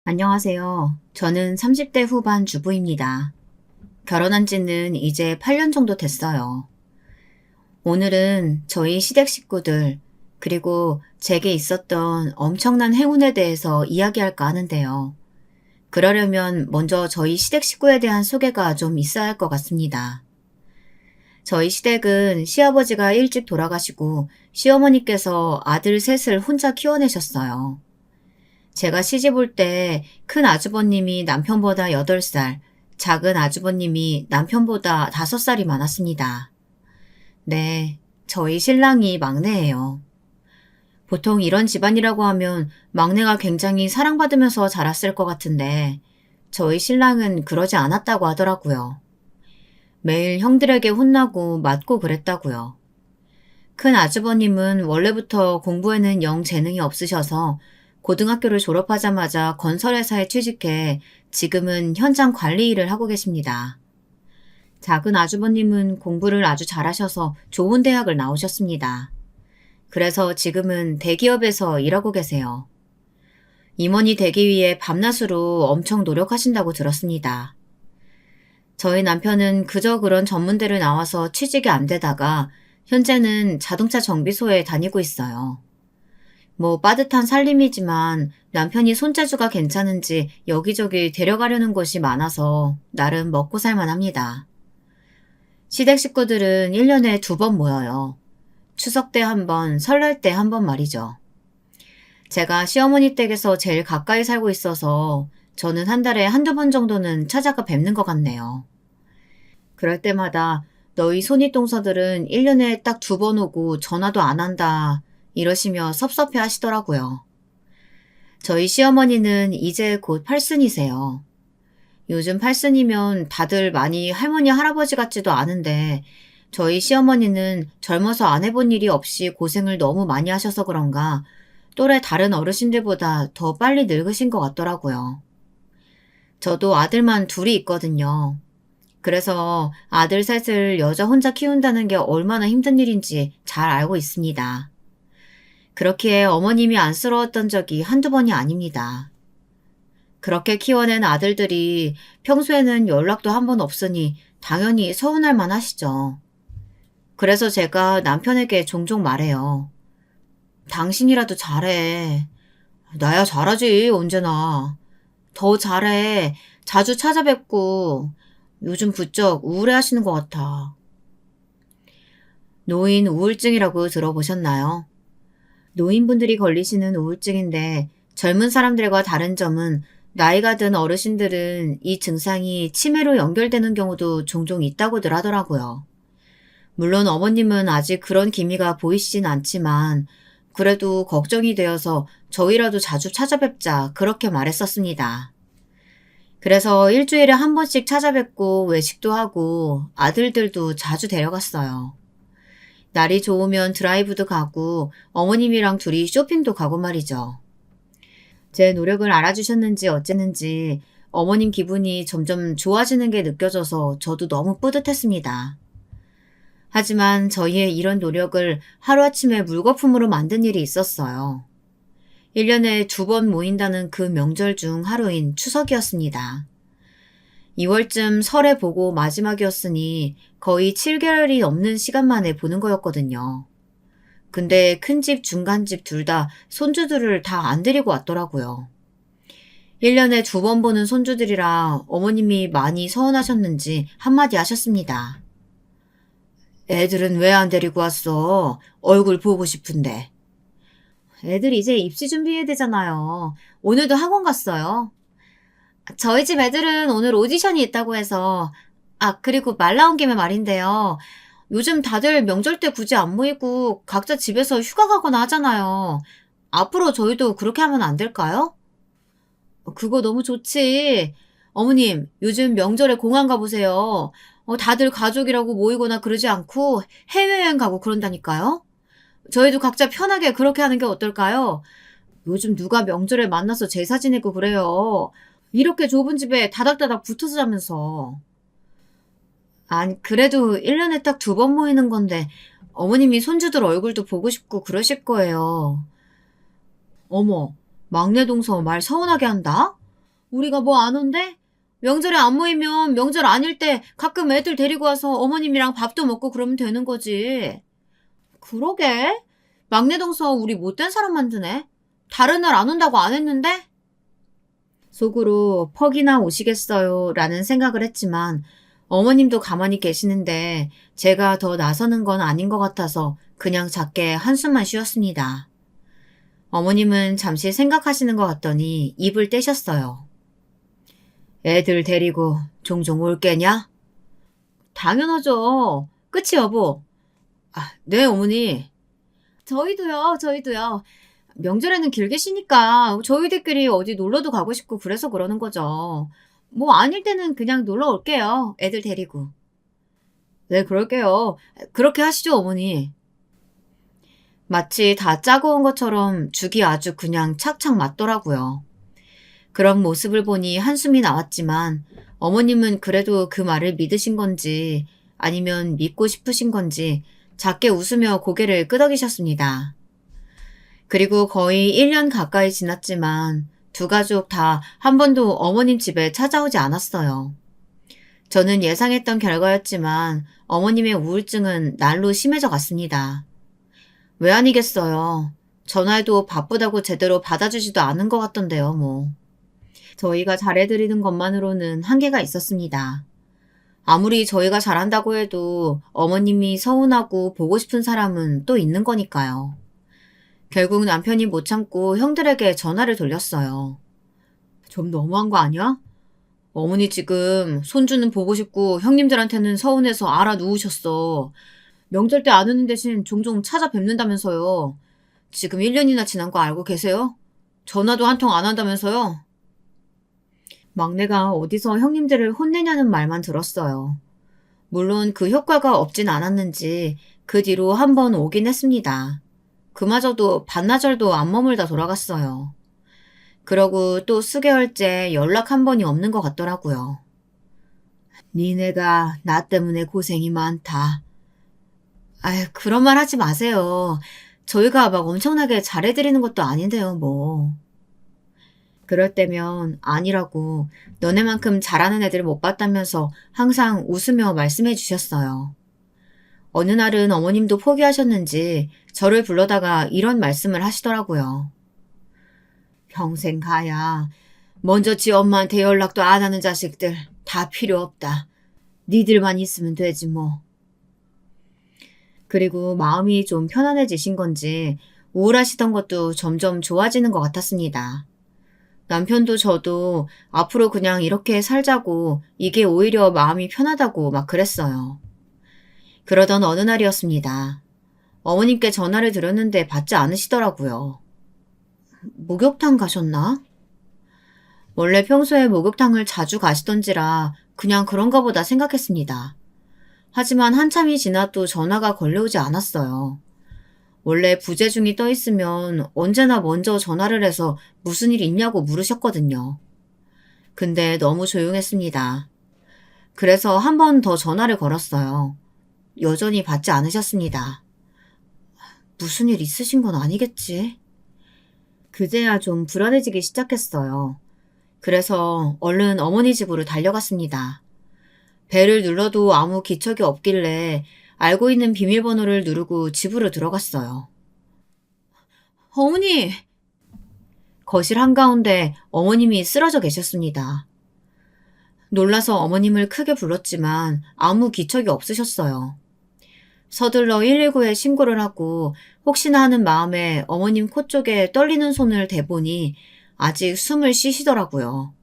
안녕하세요. 저는 30대 후반 주부입니다. 결혼한 지는 이제 8년 정도 됐어요. 오늘은 저희 시댁 식구들, 그리고 제게 있었던 엄청난 행운에 대해서 이야기할까 하는데요. 그러려면 먼저 저희 시댁 식구에 대한 소개가 좀 있어야 할 것 같습니다. 저희 시댁은 시아버지가 일찍 돌아가시고 시어머니께서 아들 셋을 혼자 키워내셨어요. 제가 시집 올 때 큰 아주버님이 남편보다 8살, 작은 아주버님이 남편보다 5살이 많았습니다. 네, 저희 신랑이 막내예요. 보통 이런 집안이라고 하면 막내가 굉장히 사랑받으면서 자랐을 것 같은데 저희 신랑은 그러지 않았다고 하더라고요. 매일 형들에게 혼나고 맞고 그랬다고요. 큰 아주버님은 원래부터 공부에는 영 재능이 없으셔서 고등학교를 졸업하자마자 건설회사에 취직해 지금은 현장 관리 일을 하고 계십니다. 작은 아주버님은 공부를 아주 잘하셔서 좋은 대학을 나오셨습니다. 그래서 지금은 대기업에서 일하고 계세요. 임원이 되기 위해 밤낮으로 엄청 노력하신다고 들었습니다. 저희 남편은 그저 그런 전문대를 나와서 취직이 안 되다가 현재는 자동차 정비소에 다니고 있어요. 뭐 빠듯한 살림이지만 남편이 손재주가 괜찮은지 여기저기 데려가려는 곳이 많아서 나름 먹고 살만 합니다. 시댁 식구들은 1년에 2번 모여요. 추석 때 한 번, 설날 때 한 번 말이죠. 제가 시어머니 댁에서 제일 가까이 살고 있어서 저는 한 달에 한두 번 정도는 찾아가 뵙는 것 같네요. 그럴 때마다 너희 손윗동서들은 1년에 딱 2번 오고 전화도 안 한다 이러시며 섭섭해 하시더라고요. 저희 시어머니는 이제 곧 팔순이세요. 요즘 팔순이면 다들 많이 할머니 할아버지 같지도 않은데 저희 시어머니는 젊어서 안 해본 일이 없이 고생을 너무 많이 하셔서 그런가 또래 다른 어르신들보다 더 빨리 늙으신 것 같더라고요. 저도 아들만 둘이 있거든요. 그래서 아들 셋을 여자 혼자 키운다는 게 얼마나 힘든 일인지 잘 알고 있습니다. 그렇기에 어머님이 안쓰러웠던 적이 한두 번이 아닙니다. 그렇게 키워낸 아들들이 평소에는 연락도 한 번 없으니 당연히 서운할 만 하시죠. 그래서 제가 남편에게 종종 말해요. 당신이라도 잘해. 나야 잘하지, 언제나. 더 잘해. 자주 찾아뵙고 요즘 부쩍 우울해 하시는 것 같아. 노인 우울증이라고 들어보셨나요? 노인분들이 걸리시는 우울증인데 젊은 사람들과 다른 점은 나이가 든 어르신들은 이 증상이 치매로 연결되는 경우도 종종 있다고들 하더라고요. 물론 어머님은 아직 그런 기미가 보이시진 않지만 그래도 걱정이 되어서 저희라도 자주 찾아뵙자 그렇게 말했었습니다. 그래서 일주일에 한 번씩 찾아뵙고 외식도 하고 아들들도 자주 데려갔어요. 날이 좋으면 드라이브도 가고 어머님이랑 둘이 쇼핑도 가고 말이죠. 제 노력을 알아주셨는지 어쨌는지 어머님 기분이 점점 좋아지는 게 느껴져서 저도 너무 뿌듯했습니다. 하지만 저희의 이런 노력을 하루아침에 물거품으로 만든 일이 있었어요. 1년에 2번 모인다는 그 명절 중 하루인 추석이었습니다. 2월쯤 설에 보고 마지막이었으니 거의 7개월이 넘는 시간 만에 보는 거였거든요. 근데 큰집, 중간집 둘 다 손주들을 다 안 데리고 왔더라고요. 1년에 2번 보는 손주들이라 어머님이 많이 서운하셨는지 한마디 하셨습니다. 애들은 왜 안 데리고 왔어? 얼굴 보고 싶은데. 애들 이제 입시 준비해야 되잖아요. 오늘도 학원 갔어요. 저희 집 애들은 오늘 오디션이 있다고 해서. 그리고 말 나온 김에 말인데요. 요즘 다들 명절 때 굳이 안 모이고 각자 집에서 휴가 가거나 하잖아요. 앞으로 저희도 그렇게 하면 안 될까요? 그거 너무 좋지. 어머님, 요즘 명절에 공항 가보세요. 다들 가족이라고 모이거나 그러지 않고 해외여행 가고 그런다니까요. 저희도 각자 편하게 그렇게 하는 게 어떨까요? 요즘 누가 명절에 만나서 제사 지내고 그래요. 이렇게 좁은 집에 다닥다닥 붙어서 자면서. 아니, 그래도 1년에 딱 2번 모이는 건데 어머님이 손주들 얼굴도 보고 싶고 그러실 거예요. 어머, 막내 동서 말 서운하게 한다? 우리가 뭐 안 온대? 명절에 안 모이면 명절 아닐 때 가끔 애들 데리고 와서 어머님이랑 밥도 먹고 그러면 되는 거지. 그러게. 막내 동서 우리 못된 사람 만드네. 다른 날 안 온다고 안 했는데? 속으로 퍽이나 오시겠어요 라는 생각을 했지만 어머님도 가만히 계시는데 제가 더 나서는 건 아닌 것 같아서 그냥 작게 한숨만 쉬었습니다. 어머님은 잠시 생각하시는 것 같더니 입을 떼셨어요. 애들 데리고 종종 올 게냐? 당연하죠. 그치 여보? 아, 네 어머니. 저희도요. 명절에는 길게 쉬니까 저희들끼리 어디 놀러도 가고 싶고 그래서 그러는 거죠. 뭐 아닐 때는 그냥 놀러 올게요. 애들 데리고. 네, 그럴게요. 그렇게 하시죠, 어머니. 마치 다 짜고 온 것처럼 죽이 아주 그냥 착착 맞더라고요. 그런 모습을 보니 한숨이 나왔지만 어머님은 그래도 그 말을 믿으신 건지 아니면 믿고 싶으신 건지 작게 웃으며 고개를 끄덕이셨습니다. 그리고 거의 1년 가까이 지났지만 두 가족 다 한 번도 어머님 집에 찾아오지 않았어요. 저는 예상했던 결과였지만 어머님의 우울증은 날로 심해져 갔습니다. 왜 아니겠어요. 전화해도 바쁘다고 제대로 받아주지도 않은 것 같던데요, 뭐. 저희가 잘해드리는 것만으로는 한계가 있었습니다. 아무리 저희가 잘한다고 해도 어머님이 서운하고 보고 싶은 사람은 또 있는 거니까요. 결국 남편이 못 참고 형들에게 전화를 돌렸어요. 좀 너무한 거 아니야? 어머니 지금 손주는 보고 싶고 형님들한테는 서운해서 알아 누우셨어. 명절 때 안 오는 대신 종종 찾아뵙는다면서요. 지금 1년이나 지난 거 알고 계세요? 전화도 한 통 안 한다면서요? 막내가 어디서 형님들을 혼내냐는 말만 들었어요. 물론 그 효과가 없진 않았는지 그 뒤로 한 번 오긴 했습니다. 그마저도 반나절도 안 머물다 돌아갔어요. 그러고 또 수개월째 연락 한 번이 없는 것 같더라고요. 니네가 나 때문에 고생이 많다. 아유, 그런 말 하지 마세요. 저희가 막 엄청나게 잘해드리는 것도 아닌데요, 뭐. 그럴 때면 아니라고 너네만큼 잘하는 애들 못 봤다면서 항상 웃으며 말씀해 주셨어요. 어느 날은 어머님도 포기하셨는지 저를 불러다가 이런 말씀을 하시더라고요. 평생 가야 먼저 지 엄마한테 연락도 안 하는 자식들 다 필요 없다. 니들만 있으면 되지 뭐. 그리고 마음이 좀 편안해지신 건지 우울하시던 것도 점점 좋아지는 것 같았습니다. 남편도 저도 앞으로 그냥 이렇게 살자고 이게 오히려 마음이 편하다고 막 그랬어요. 그러던 어느 날이었습니다. 어머님께 전화를 드렸는데 받지 않으시더라고요. 목욕탕 가셨나? 원래 평소에 목욕탕을 자주 가시던지라 그냥 그런가 보다 생각했습니다. 하지만 한참이 지나도 전화가 걸려오지 않았어요. 원래 부재중이 떠 있으면 언제나 먼저 전화를 해서 무슨 일 있냐고 물으셨거든요. 근데 너무 조용했습니다. 그래서 한 번 더 전화를 걸었어요. 여전히 받지 않으셨습니다. 무슨 일 있으신 건 아니겠지? 그제야 좀 불안해지기 시작했어요. 그래서 얼른 어머니 집으로 달려갔습니다. 벨을 눌러도 아무 기척이 없길래 알고 있는 비밀번호를 누르고 집으로 들어갔어요. 어머니! 거실 한가운데 어머님이 쓰러져 계셨습니다. 놀라서 어머님을 크게 불렀지만 아무 기척이 없으셨어요. 서둘러 119에 신고를 하고 혹시나 하는 마음에 어머님 코 쪽에 떨리는 손을 대보니 아직 숨을 쉬시더라고요.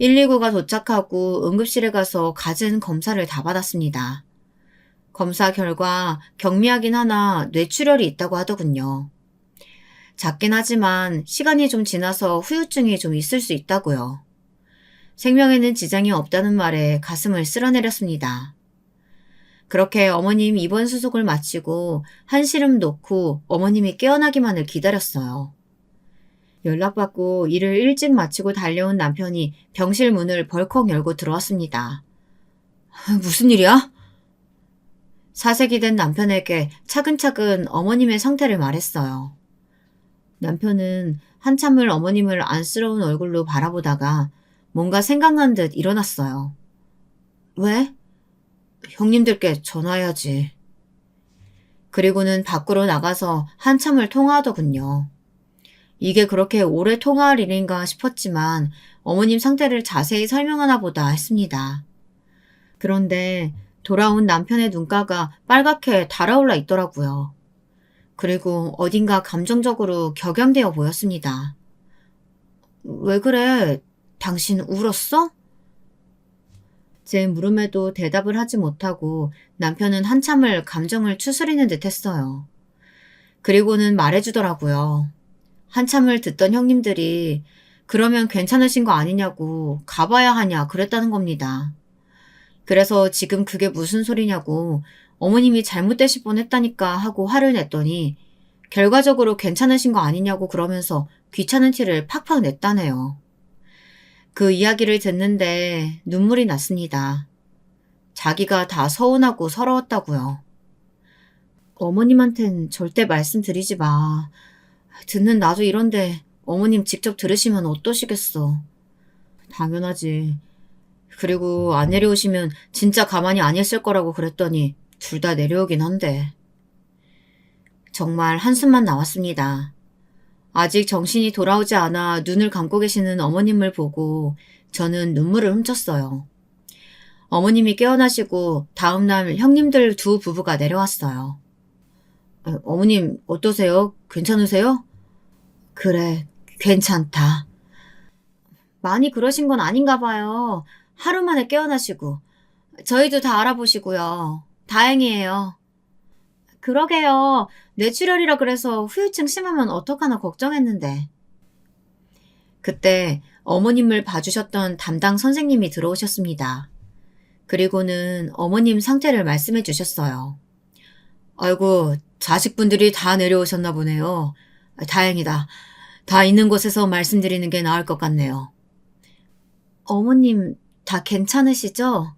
119가 도착하고 응급실에 가서 갖은 검사를 다 받았습니다. 검사 결과 경미하긴 하나 뇌출혈이 있다고 하더군요. 작긴 하지만 시간이 좀 지나서 후유증이 좀 있을 수 있다고요. 생명에는 지장이 없다는 말에 가슴을 쓸어내렸습니다. 그렇게 어머님 입원 수속을 마치고 한시름 놓고 어머님이 깨어나기만을 기다렸어요. 연락받고 일을 일찍 마치고 달려온 남편이 병실 문을 벌컥 열고 들어왔습니다. 무슨 일이야? 사색이 된 남편에게 차근차근 어머님의 상태를 말했어요. 남편은 한참을 어머님을 안쓰러운 얼굴로 바라보다가 뭔가 생각난 듯 일어났어요. 왜? 형님들께 전화해야지. 그리고는 밖으로 나가서 한참을 통화하더군요. 이게 그렇게 오래 통화할 일인가 싶었지만 어머님 상태를 자세히 설명하나 보다 했습니다. 그런데 돌아온 남편의 눈가가 빨갛게 달아올라 있더라고요. 그리고 어딘가 감정적으로 격양되어 보였습니다. 왜 그래? 당신 울었어? 제 물음에도 대답을 하지 못하고 남편은 한참을 감정을 추스리는 듯 했어요. 그리고는 말해주더라고요. 한참을 듣던 형님들이 그러면 괜찮으신 거 아니냐고 가봐야 하냐 그랬다는 겁니다. 그래서 지금 그게 무슨 소리냐고 어머님이 잘못되실 뻔했다니까 하고 화를 냈더니 결과적으로 괜찮으신 거 아니냐고 그러면서 귀찮은 티를 팍팍 냈다네요. 그 이야기를 듣는데 눈물이 났습니다. 자기가 다 서운하고 서러웠다고요. 어머님한텐 절대 말씀드리지 마. 듣는 나도 이런데 어머님 직접 들으시면 어떠시겠어. 당연하지. 그리고 안 내려오시면 진짜 가만히 안 있을 거라고 그랬더니 둘 다 내려오긴 한데. 정말 한숨만 나왔습니다. 아직 정신이 돌아오지 않아 눈을 감고 계시는 어머님을 보고 저는 눈물을 훔쳤어요. 어머님이 깨어나시고 다음날 형님들 두 부부가 내려왔어요. 어머님 어떠세요? 괜찮으세요? 그래, 괜찮다. 많이 그러신 건 아닌가 봐요. 하루 만에 깨어나시고. 저희도 다 알아보시고요. 다행이에요. 그러게요. 뇌출혈이라 그래서 후유증 심하면 어떡하나 걱정했는데. 그때 어머님을 봐주셨던 담당 선생님이 들어오셨습니다. 그리고는 어머님 상태를 말씀해 주셨어요. 아이고, 자식분들이 다 내려오셨나 보네요. 다행이다. 다 있는 곳에서 말씀드리는 게 나을 것 같네요. 어머님 다 괜찮으시죠?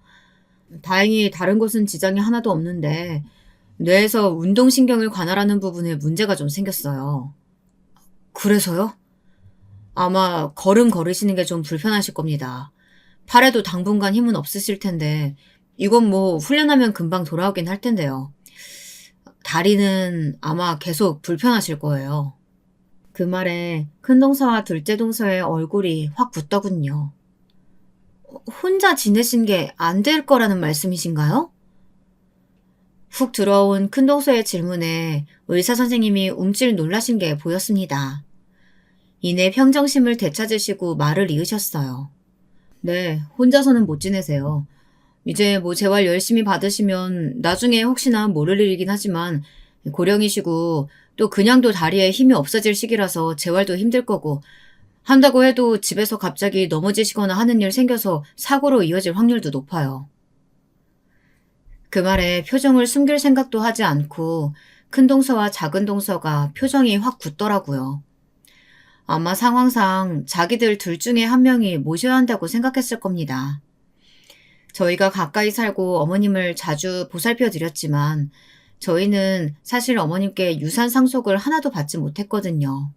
다행히 다른 곳은 지장이 하나도 없는데 뇌에서 운동신경을 관할하는 부분에 문제가 좀 생겼어요. 그래서요? 아마 걸음 걸으시는 게 좀 불편하실 겁니다. 팔에도 당분간 힘은 없으실 텐데 이건 뭐 훈련하면 금방 돌아오긴 할 텐데요. 다리는 아마 계속 불편하실 거예요. 그 말에 큰 동서와 둘째 동서의 얼굴이 확 붓더군요. 혼자 지내신 게 안 될 거라는 말씀이신가요? 훅 들어온 큰 동서의 질문에 의사 선생님이 움찔 놀라신 게 보였습니다. 이내 평정심을 되찾으시고 말을 이으셨어요. 네, 혼자서는 못 지내세요. 이제 뭐 재활 열심히 받으시면 나중에 혹시나 모를 일이긴 하지만 고령이시고 또 그냥도 다리에 힘이 없어질 시기라서 재활도 힘들 거고 한다고 해도 집에서 갑자기 넘어지시거나 하는 일 생겨서 사고로 이어질 확률도 높아요. 그 말에 표정을 숨길 생각도 하지 않고 큰 동서와 작은 동서가 표정이 확 굳더라고요. 아마 상황상 자기들 둘 중에 한 명이 모셔야 한다고 생각했을 겁니다. 저희가 가까이 살고 어머님을 자주 보살펴 드렸지만 저희는 사실 어머님께 유산 상속을 하나도 받지 못했거든요.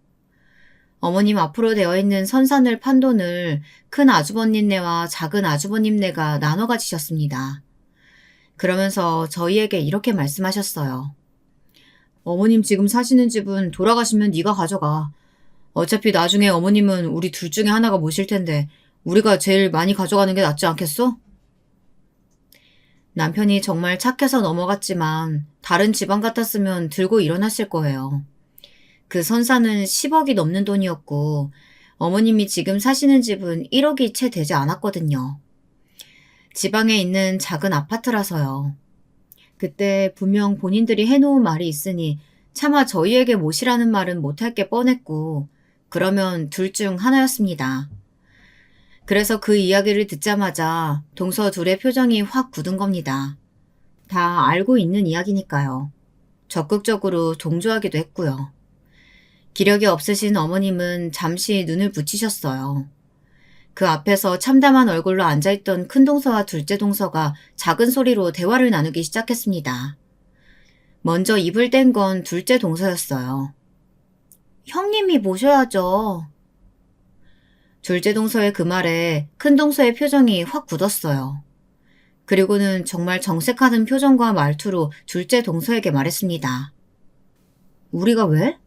어머님 앞으로 되어 있는 선산을 판 돈을 큰 아주버님네와 작은 아주버님네가 나눠 가지셨습니다. 그러면서 저희에게 이렇게 말씀하셨어요. 어머님 지금 사시는 집은 돌아가시면 네가 가져가. 어차피 나중에 어머님은 우리 둘 중에 하나가 모실 텐데 우리가 제일 많이 가져가는 게 낫지 않겠어? 남편이 정말 착해서 넘어갔지만 다른 집안 같았으면 들고 일어났을 거예요. 그 선사는 10억이 넘는 돈이었고 어머님이 지금 사시는 집은 1억이 채 되지 않았거든요. 지방에 있는 작은 아파트라서요. 그때 분명 본인들이 해놓은 말이 있으니 차마 저희에게 모시라는 말은 못할 게 뻔했고 그러면 둘 중 하나였습니다. 그래서 그 이야기를 듣자마자 동서 둘의 표정이 확 굳은 겁니다. 다 알고 있는 이야기니까요. 적극적으로 동조하기도 했고요. 기력이 없으신 어머님은 잠시 눈을 붙이셨어요. 그 앞에서 참담한 얼굴로 앉아있던 큰 동서와 둘째 동서가 작은 소리로 대화를 나누기 시작했습니다. 먼저 입을 뗀 건 둘째 동서였어요. 형님이 모셔야죠. 둘째 동서의 그 말에 큰 동서의 표정이 확 굳었어요. 그리고는 정말 정색하는 표정과 말투로 둘째 동서에게 말했습니다. 우리가 왜?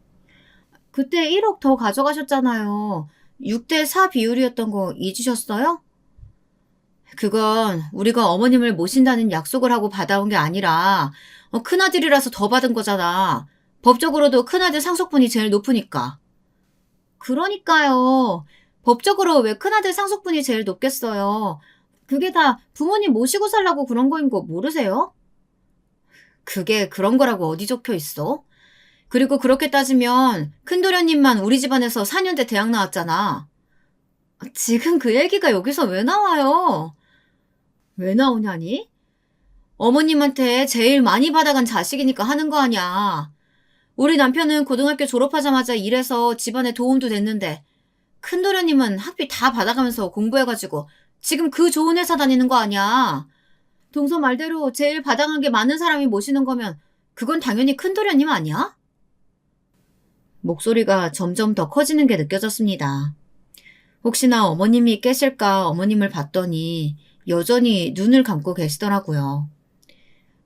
그때 1억 더 가져가셨잖아요. 6대 4 비율이었던 거 잊으셨어요? 그건 우리가 어머님을 모신다는 약속을 하고 받아온 게 아니라 큰아들이라서 더 받은 거잖아. 법적으로도 큰아들 상속분이 제일 높으니까. 그러니까요. 법적으로 왜 큰아들 상속분이 제일 높겠어요. 그게 다 부모님 모시고 살라고 그런 거인 거 모르세요? 그게 그런 거라고 어디 적혀 있어? 그리고 그렇게 따지면 큰도련님만 우리 집안에서 4년대 대학 나왔잖아. 지금 그 얘기가 여기서 왜 나와요? 왜 나오냐니? 어머님한테 제일 많이 받아간 자식이니까 하는 거 아니야. 우리 남편은 고등학교 졸업하자마자 일해서 집안에 도움도 됐는데 큰도련님은 학비 다 받아가면서 공부해가지고 지금 그 좋은 회사 다니는 거 아니야. 동서 말대로 제일 받아간 게 많은 사람이 모시는 거면 그건 당연히 큰도련님 아니야? 목소리가 점점 더 커지는 게 느껴졌습니다. 혹시나 어머님이 깨실까 어머님을 봤더니 여전히 눈을 감고 계시더라고요.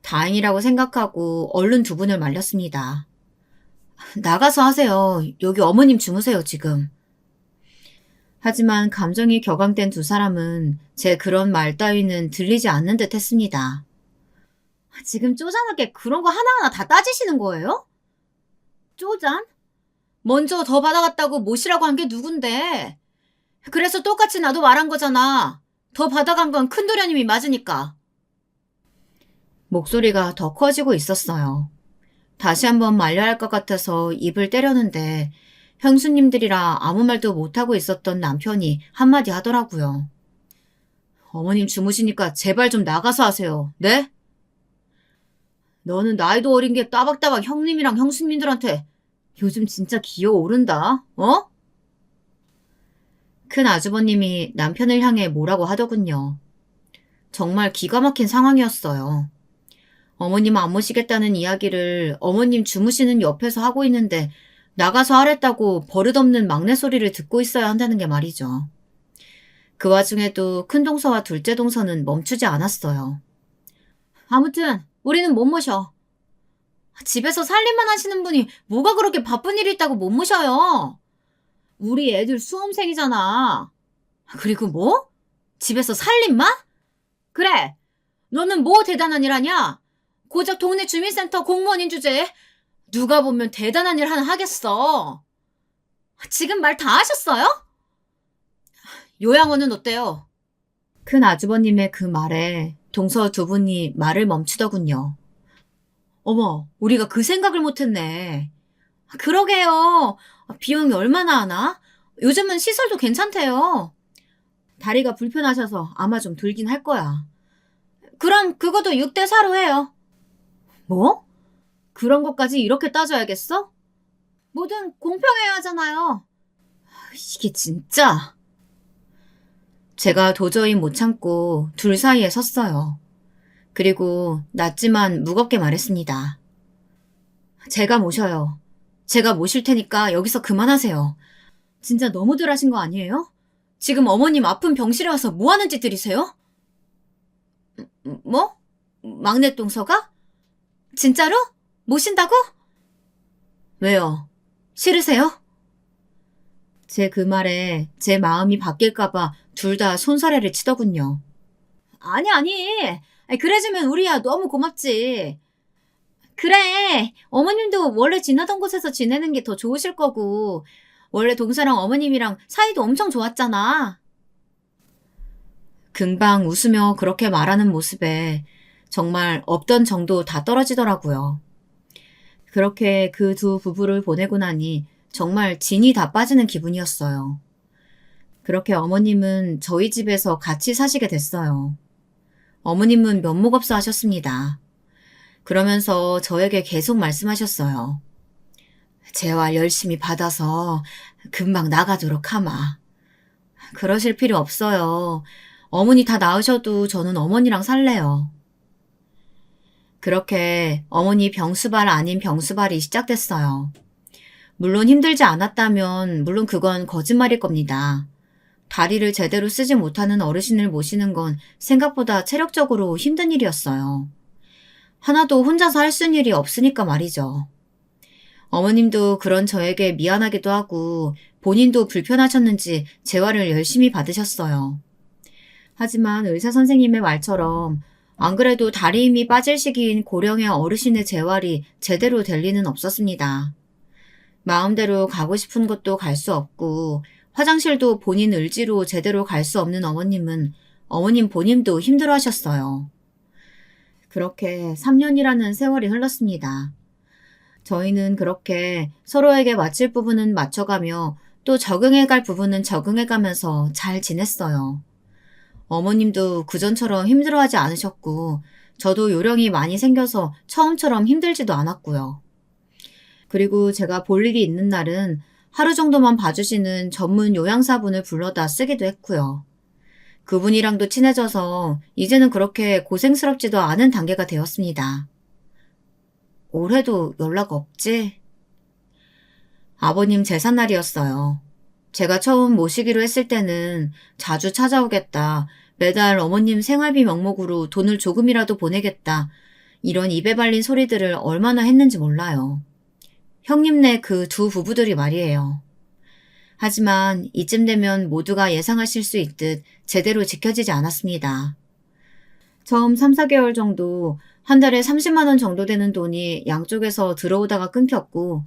다행이라고 생각하고 얼른 두 분을 말렸습니다. 나가서 하세요. 여기 어머님 주무세요, 지금. 하지만 감정이 격앙된 두 사람은 제 그런 말 따위는 들리지 않는 듯 했습니다. 지금 쪼잔하게 그런 거 하나하나 다 따지시는 거예요? 쪼잔? 먼저 더 받아갔다고 모시라고 한 게 누군데? 그래서 똑같이 나도 말한 거잖아. 더 받아간 건 큰도련님이 맞으니까. 목소리가 더 커지고 있었어요. 다시 한번 말려야 할 것 같아서 입을 때렸는데 형수님들이라 아무 말도 못하고 있었던 남편이 한마디 하더라고요. 어머님 주무시니까 제발 좀 나가서 하세요. 네? 너는 나이도 어린 게 따박따박 형님이랑 형수님들한테 요즘 진짜 기어오른다. 어? 큰 아주버님이 남편을 향해 뭐라고 하더군요. 정말 기가 막힌 상황이었어요. 어머님 안 모시겠다는 이야기를 어머님 주무시는 옆에서 하고 있는데 나가서 하랬다고 버릇없는 막내 소리를 듣고 있어야 한다는 게 말이죠. 그 와중에도 큰 동서와 둘째 동서는 멈추지 않았어요. 아무튼 우리는 못 모셔. 집에서 살림만 하시는 분이 뭐가 그렇게 바쁜 일이 있다고 못 모셔요. 우리 애들 수험생이잖아. 그리고 뭐? 집에서 살림만? 그래. 너는 뭐 대단한 일 하냐? 고작 동네 주민센터 공무원인 주제에 누가 보면 대단한 일 하나 하겠어. 지금 말 다 하셨어요? 요양원은 어때요? 큰 아주버님의 그 말에 동서 두 분이 말을 멈추더군요. 어머, 우리가 그 생각을 못했네. 그러게요. 비용이 얼마나 하나? 요즘은 시설도 괜찮대요. 다리가 불편하셔서 아마 좀 들긴 할 거야. 그럼 그것도 6대 4로 해요. 뭐? 그런 것까지 이렇게 따져야겠어? 뭐든 공평해야 하잖아요. 이게 진짜. 제가 도저히 못 참고 둘 사이에 섰어요. 그리고 낮지만 무겁게 말했습니다. 제가 모셔요. 제가 모실 테니까 여기서 그만하세요. 진짜 너무들 하신 거 아니에요? 지금 어머님 아픈 병실에 와서 뭐 하는 짓들이세요? 뭐? 막내 동서가? 진짜로? 모신다고? 왜요? 싫으세요? 제 그 말에 제 마음이 바뀔까봐 둘 다 손사래를 치더군요. 아니. 그래주면 우리야 너무 고맙지. 그래. 어머님도 원래 지내던 곳에서 지내는 게 더 좋으실 거고. 원래 동서랑 어머님이랑 사이도 엄청 좋았잖아. 금방 웃으며 그렇게 말하는 모습에 정말 없던 정도 다 떨어지더라고요. 그렇게 그 두 부부를 보내고 나니 정말 진이 다 빠지는 기분이었어요. 그렇게 어머님은 저희 집에서 같이 사시게 됐어요. 어머님은 면목없어 하셨습니다. 그러면서 저에게 계속 말씀하셨어요. 재활 열심히 받아서 금방 나가도록 하마. 그러실 필요 없어요. 어머니 다 나으셔도 저는 어머니랑 살래요. 그렇게 어머니 병수발 아닌 병수발이 시작됐어요. 물론 힘들지 않았다면 물론 그건 거짓말일 겁니다. 다리를 제대로 쓰지 못하는 어르신을 모시는 건 생각보다 체력적으로 힘든 일이었어요. 하나도 혼자서 할 수 있는 일이 없으니까 말이죠. 어머님도 그런 저에게 미안하기도 하고 본인도 불편하셨는지 재활을 열심히 받으셨어요. 하지만 의사 선생님의 말처럼 안 그래도 다리 힘이 빠질 시기인 고령의 어르신의 재활이 제대로 될 리는 없었습니다. 마음대로 가고 싶은 곳도 갈 수 없고 화장실도 본인 의지로 제대로 갈 수 없는 어머님은 어머님 본인도 힘들어 하셨어요. 그렇게 3년이라는 세월이 흘렀습니다. 저희는 그렇게 서로에게 맞출 부분은 맞춰가며 또 적응해갈 부분은 적응해가면서 잘 지냈어요. 어머님도 그전처럼 힘들어하지 않으셨고 저도 요령이 많이 생겨서 처음처럼 힘들지도 않았고요. 그리고 제가 볼 일이 있는 날은 하루 정도만 봐주시는 전문 요양사분을 불러다 쓰기도 했고요. 그분이랑도 친해져서 이제는 그렇게 고생스럽지도 않은 단계가 되었습니다. 올해도 연락 없지? 아버님 제삿날이었어요. 제가 처음 모시기로 했을 때는 자주 찾아오겠다, 매달 어머님 생활비 명목으로 돈을 조금이라도 보내겠다, 이런 입에 발린 소리들을 얼마나 했는지 몰라요. 형님네 그 두 부부들이 말이에요. 하지만 이쯤 되면 모두가 예상하실 수 있듯 제대로 지켜지지 않았습니다. 처음 3, 4개월 정도 한 달에 30만 원 정도 되는 돈이 양쪽에서 들어오다가 끊겼고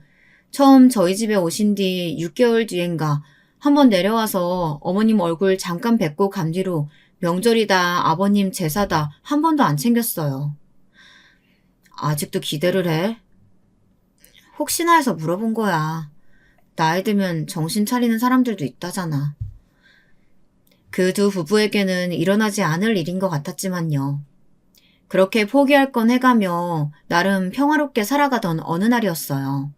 처음 저희 집에 오신 뒤 6개월 뒤엔가 한번 내려와서 어머님 얼굴 잠깐 뵙고 간 뒤로 명절이다, 아버님 제사다 한 번도 안 챙겼어요. 아직도 기대를 해? 혹시나 해서 물어본 거야. 나이 들면 정신 차리는 사람들도 있다잖아. 그 두 부부에게는 일어나지 않을 일인 것 같았지만요. 그렇게 포기할 건 해가며 나름 평화롭게 살아가던 어느 날이었어요.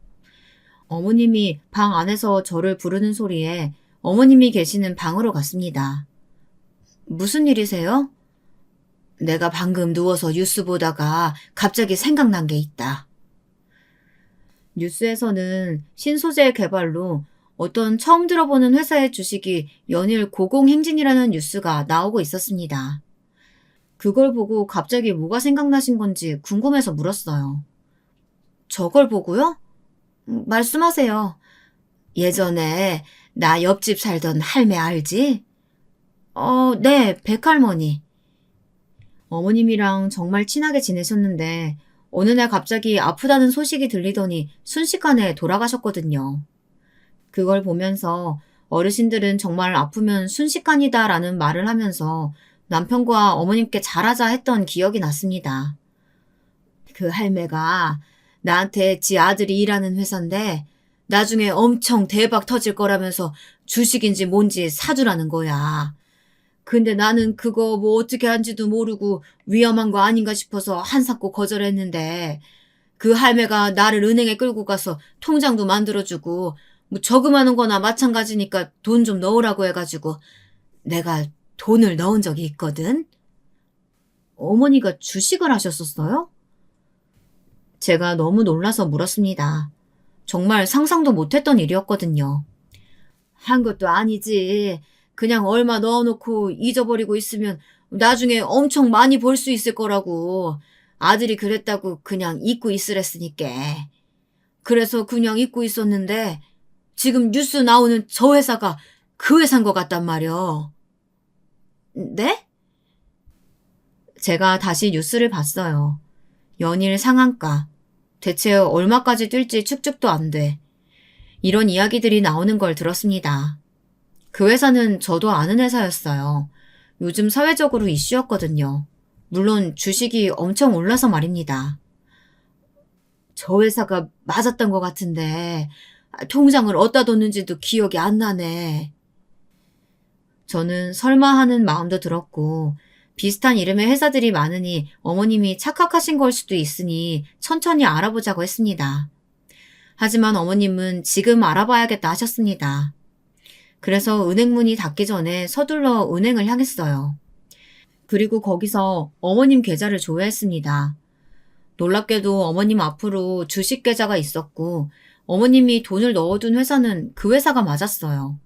어머님이 방 안에서 저를 부르는 소리에 어머님이 계시는 방으로 갔습니다. 무슨 일이세요? 내가 방금 누워서 뉴스 보다가 갑자기 생각난 게 있다. 뉴스에서는 신소재 개발로 어떤 처음 들어보는 회사의 주식이 연일 고공행진이라는 뉴스가 나오고 있었습니다. 그걸 보고 갑자기 뭐가 생각나신 건지 궁금해서 물었어요. 저걸 보고요? 말씀하세요. 예전에 나 옆집 살던 할매 알지? 네, 백할머니. 어머님이랑 정말 친하게 지내셨는데 어느 날 갑자기 아프다는 소식이 들리더니 순식간에 돌아가셨거든요. 그걸 보면서 어르신들은 정말 아프면 순식간이다라는 말을 하면서 남편과 어머님께 잘하자 했던 기억이 났습니다. 그 할매가 나한테 지 아들이 일하는 회사인데 나중에 엄청 대박 터질 거라면서 주식인지 뭔지 사주라는 거야. 근데 나는 그거 뭐 어떻게 한지도 모르고 위험한 거 아닌가 싶어서 한사코 거절했는데 그 할매가 나를 은행에 끌고 가서 통장도 만들어주고 뭐 저금하는 거나 마찬가지니까 돈 좀 넣으라고 해가지고 내가 돈을 넣은 적이 있거든. 어머니가 주식을 하셨었어요? 제가 너무 놀라서 물었습니다. 정말 상상도 못했던 일이었거든요. 한 것도 아니지. 그냥 얼마 넣어놓고 잊어버리고 있으면 나중에 엄청 많이 벌 수 있을 거라고. 아들이 그랬다고 그냥 잊고 있으랬으니까. 그래서 그냥 잊고 있었는데 지금 뉴스 나오는 저 회사가 그 회사인 것 같단 말이요. 네? 제가 다시 뉴스를 봤어요. 연일 상한가. 대체 얼마까지 뛸지 축축도 안 돼. 이런 이야기들이 나오는 걸 들었습니다. 그 회사는 저도 아는 회사였어요. 요즘 사회적으로 이슈였거든요. 물론 주식이 엄청 올라서 말입니다. 저 회사가 맞았던 것 같은데 통장을 어디다 뒀는지도 기억이 안 나네. 저는 설마 하는 마음도 들었고 비슷한 이름의 회사들이 많으니 어머님이 착각하신 걸 수도 있으니 천천히 알아보자고 했습니다. 하지만 어머님은 지금 알아봐야겠다 하셨습니다. 그래서 은행 문이 닫기 전에 서둘러 은행을 향했어요. 그리고 거기서 어머님 계좌를 조회했습니다. 놀랍게도 어머님 앞으로 주식 계좌가 있었고 어머님이 돈을 넣어둔 회사는 그 회사가 맞았어요.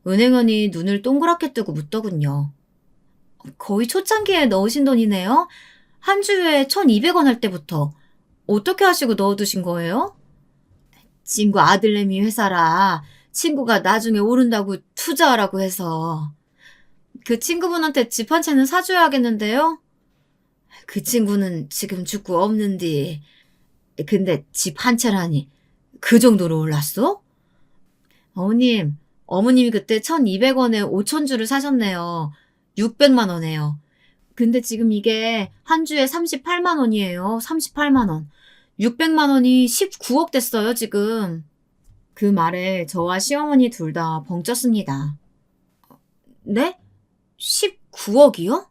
은행원이 눈을 동그랗게 뜨고 묻더군요. 거의 초창기에 넣으신 돈이네요? 한 주에 1,200원 할 때부터. 어떻게 하시고 넣어두신 거예요? 친구 아들내미 회사라 친구가 나중에 오른다고 투자하라고 해서. 그 친구분한테 집 한 채는 사줘야겠는데요? 그 친구는 지금 죽고 없는디. 근데 집 한 채라니 그 정도로 올랐어? 어머님, 어머님이 그때 1,200원에 5,000주를 사셨네요. 600만 원에요. 근데 지금 이게 한 주에 38만 원이에요. 38만 원. 600만 원이 19억 됐어요, 지금. 그 말에 저와 시어머니 둘 다 벙쪘습니다. 네? 19억이요?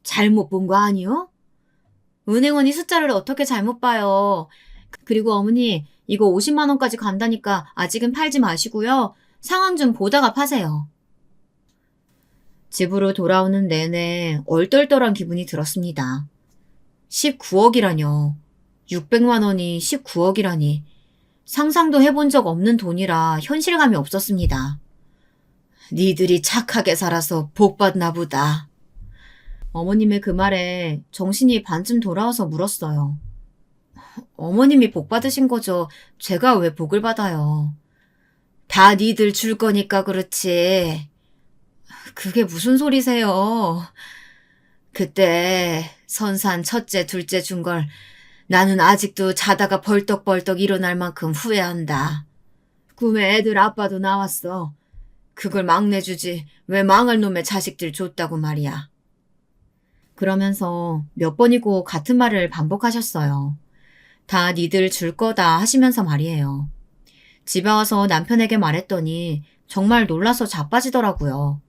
잘못 본 거 아니요? 은행원이 숫자를 어떻게 잘못 봐요. 그리고 어머니, 이거 50만 원까지 간다니까 아직은 팔지 마시고요. 상황 좀 보다가 파세요. 집으로 돌아오는 내내 얼떨떨한 기분이 들었습니다. 19억이라뇨. 600만 원이 19억이라니. 상상도 해본 적 없는 돈이라 현실감이 없었습니다. 니들이 착하게 살아서 복 받나 보다. 어머님의 그 말에 정신이 반쯤 돌아와서 물었어요. 어머님이 복 받으신 거죠. 제가 왜 복을 받아요. 다 니들 줄 거니까 그렇지. 그게 무슨 소리세요. 그때 선산 첫째, 둘째 준 걸 나는 아직도 자다가 벌떡벌떡 일어날 만큼 후회한다. 꿈에 애들 아빠도 나왔어. 그걸 막내 주지 왜 망할 놈의 자식들 줬다고 말이야. 그러면서 몇 번이고 같은 말을 반복하셨어요. 다 니들 줄 거다 하시면서 말이에요. 집에 와서 남편에게 말했더니 정말 놀라서 자빠지더라고요.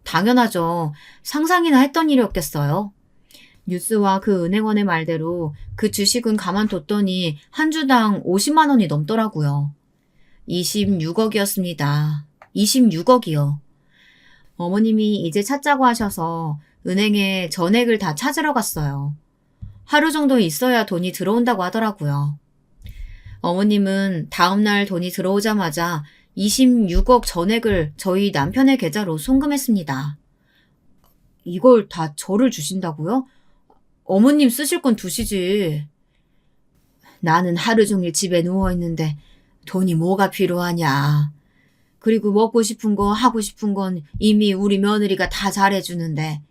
당연하죠. 상상이나 했던 일이었겠어요. 뉴스와 그 은행원의 말대로 그 주식은 가만뒀더니 한 주당 50만 원이 넘더라고요. 26억이었습니다. 26억이요. 어머님이 이제 찾자고 하셔서 은행에 전액을 다 찾으러 갔어요. 하루 정도 있어야 돈이 들어온다고 하더라고요. 어머님은 다음날 돈이 들어오자마자 26억 전액을 저희 남편의 계좌로 송금했습니다. 이걸 다 저를 주신다고요? 어머님 쓰실 건 두시지. 나는 하루 종일 집에 누워있는데 돈이 뭐가 필요하냐. 그리고 먹고 싶은 거 하고 싶은 건 이미 우리 며느리가 다 잘해주는데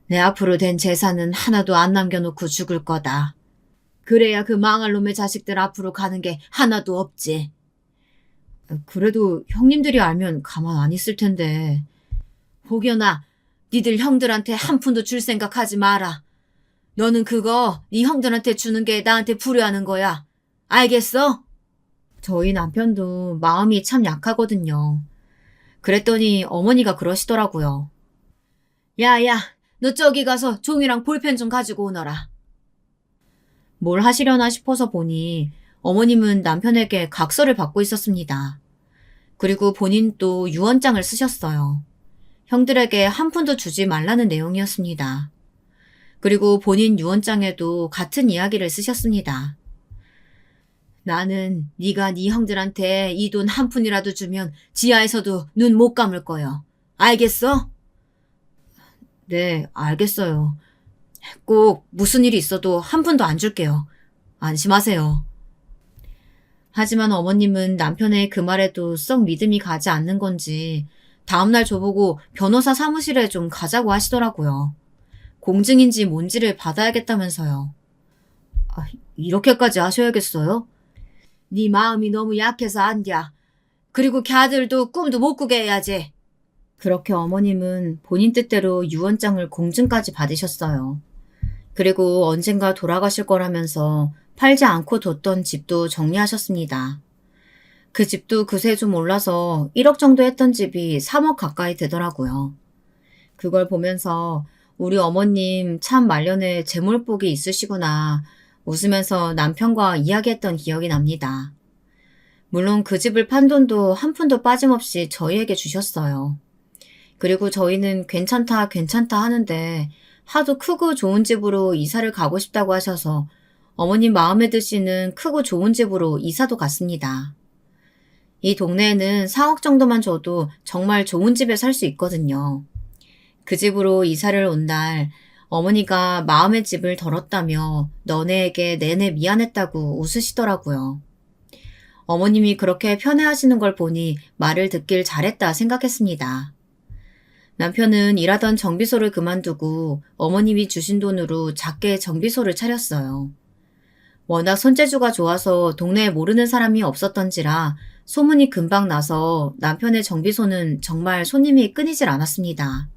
내 앞으로 된 재산은 하나도 안 남겨놓고 죽을 거다. 그래야 그 망할 놈의 자식들 앞으로 가는 게 하나도 없지. 그래도 형님들이 알면 가만 안 있을 텐데. 혹여나 니들 형들한테 한 푼도 줄 생각하지 마라. 너는 그거 네 형들한테 주는 게 나한테 불효하는 거야. 알겠어? 저희 남편도 마음이 참 약하거든요. 그랬더니 어머니가 그러시더라고요. 야야, 너 저기 가서 종이랑 볼펜 좀 가지고 오너라. 뭘 하시려나 싶어서 보니 어머님은 남편에게 각서를 받고 있었습니다. 그리고 본인도 유언장을 쓰셨어요. 형들에게 한 푼도 주지 말라는 내용이었습니다. 그리고 본인 유언장에도 같은 이야기를 쓰셨습니다. 나는 네가 네 형들한테 이 돈 한 푼이라도 주면 지하에서도 눈 못 감을 거요. 알겠어? 네, 알겠어요. 꼭 무슨 일이 있어도 한 푼도 안 줄게요. 안심하세요. 하지만 어머님은 남편의 그 말에도 썩 믿음이 가지 않는 건지 다음날 저보고 변호사 사무실에 좀 가자고 하시더라고요. 공증인지 뭔지를 받아야겠다면서요. 이렇게까지 하셔야겠어요? 네 마음이 너무 약해서 안 돼. 그리고 걔들도 꿈도 못 꾸게 해야지. 그렇게 어머님은 본인 뜻대로 유언장을 공증까지 받으셨어요. 그리고 언젠가 돌아가실 거라면서 팔지 않고 뒀던 집도 정리하셨습니다. 그 집도 그새 좀 올라서 1억 정도 했던 집이 3억 가까이 되더라고요. 그걸 보면서 우리 어머님 참 말년에 재물복이 있으시구나 웃으면서 남편과 이야기했던 기억이 납니다. 물론 그 집을 판 돈도 한 푼도 빠짐없이 저희에게 주셨어요. 그리고 저희는 괜찮다 괜찮다 하는데 하도 크고 좋은 집으로 이사를 가고 싶다고 하셔서 어머님 마음에 드시는 크고 좋은 집으로 이사도 갔습니다. 이 동네에는 4억 정도만 줘도 정말 좋은 집에 살 수 있거든요. 그 집으로 이사를 온 날 어머니가 마음의 집을 덜었다며 너네에게 내내 미안했다고 웃으시더라고요. 어머님이 그렇게 편애하시는 걸 보니 말을 듣길 잘했다 생각했습니다. 남편은 일하던 정비소를 그만두고 어머님이 주신 돈으로 작게 정비소를 차렸어요. 워낙 손재주가 좋아서 동네에 모르는 사람이 없었던지라 소문이 금방 나서 남편의 정비소는 정말 손님이 끊이질 않았습니다.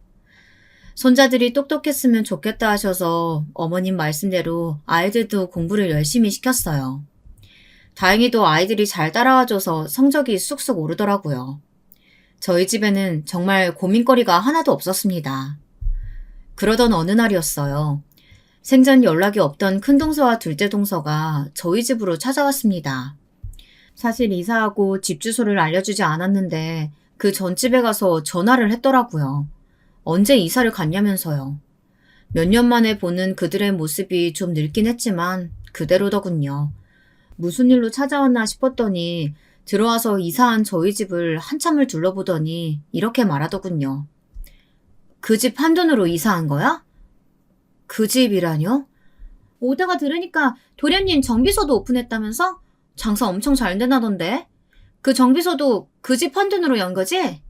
손자들이 똑똑했으면 좋겠다 하셔서 어머님 말씀대로 아이들도 공부를 열심히 시켰어요. 다행히도 아이들이 잘 따라와줘서 성적이 쑥쑥 오르더라고요. 저희 집에는 정말 고민거리가 하나도 없었습니다. 그러던 어느 날이었어요. 생전 연락이 없던 큰동서와 둘째 동서가 저희 집으로 찾아왔습니다. 사실 이사하고 집 주소를 알려주지 않았는데 그 전집에 가서 전화를 했더라고요. 언제 이사를 갔냐면서요. 몇 년 만에 보는 그들의 모습이 좀 늙긴 했지만 그대로더군요. 무슨 일로 찾아왔나 싶었더니 들어와서 이사한 저희 집을 한참을 둘러보더니 이렇게 말하더군요. 그 집 한돈으로 이사한 거야? 그 집이라뇨? 오다가 들으니까 도련님 정비소도 오픈했다면서? 장사 엄청 잘 되나던데? 그 정비소도 그 집 한돈으로 연 거지?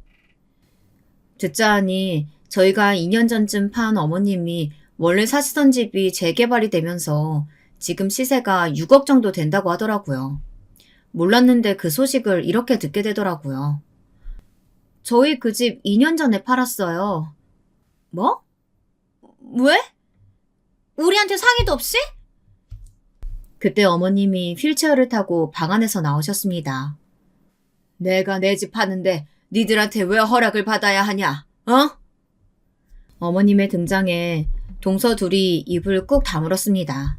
듣자 하니 저희가 2년 전쯤 판 어머님이 원래 사시던 집이 재개발이 되면서 지금 시세가 6억 정도 된다고 하더라고요. 몰랐는데 그 소식을 이렇게 듣게 되더라고요. 저희 그 집 2년 전에 팔았어요. 뭐? 왜? 우리한테 상의도 없이? 그때 어머님이 휠체어를 타고 방 안에서 나오셨습니다. 내가 내 집 파는데 니들한테 왜 허락을 받아야 하냐? 어? 어머님의 등장에 동서 둘이 입을 꾹 다물었습니다.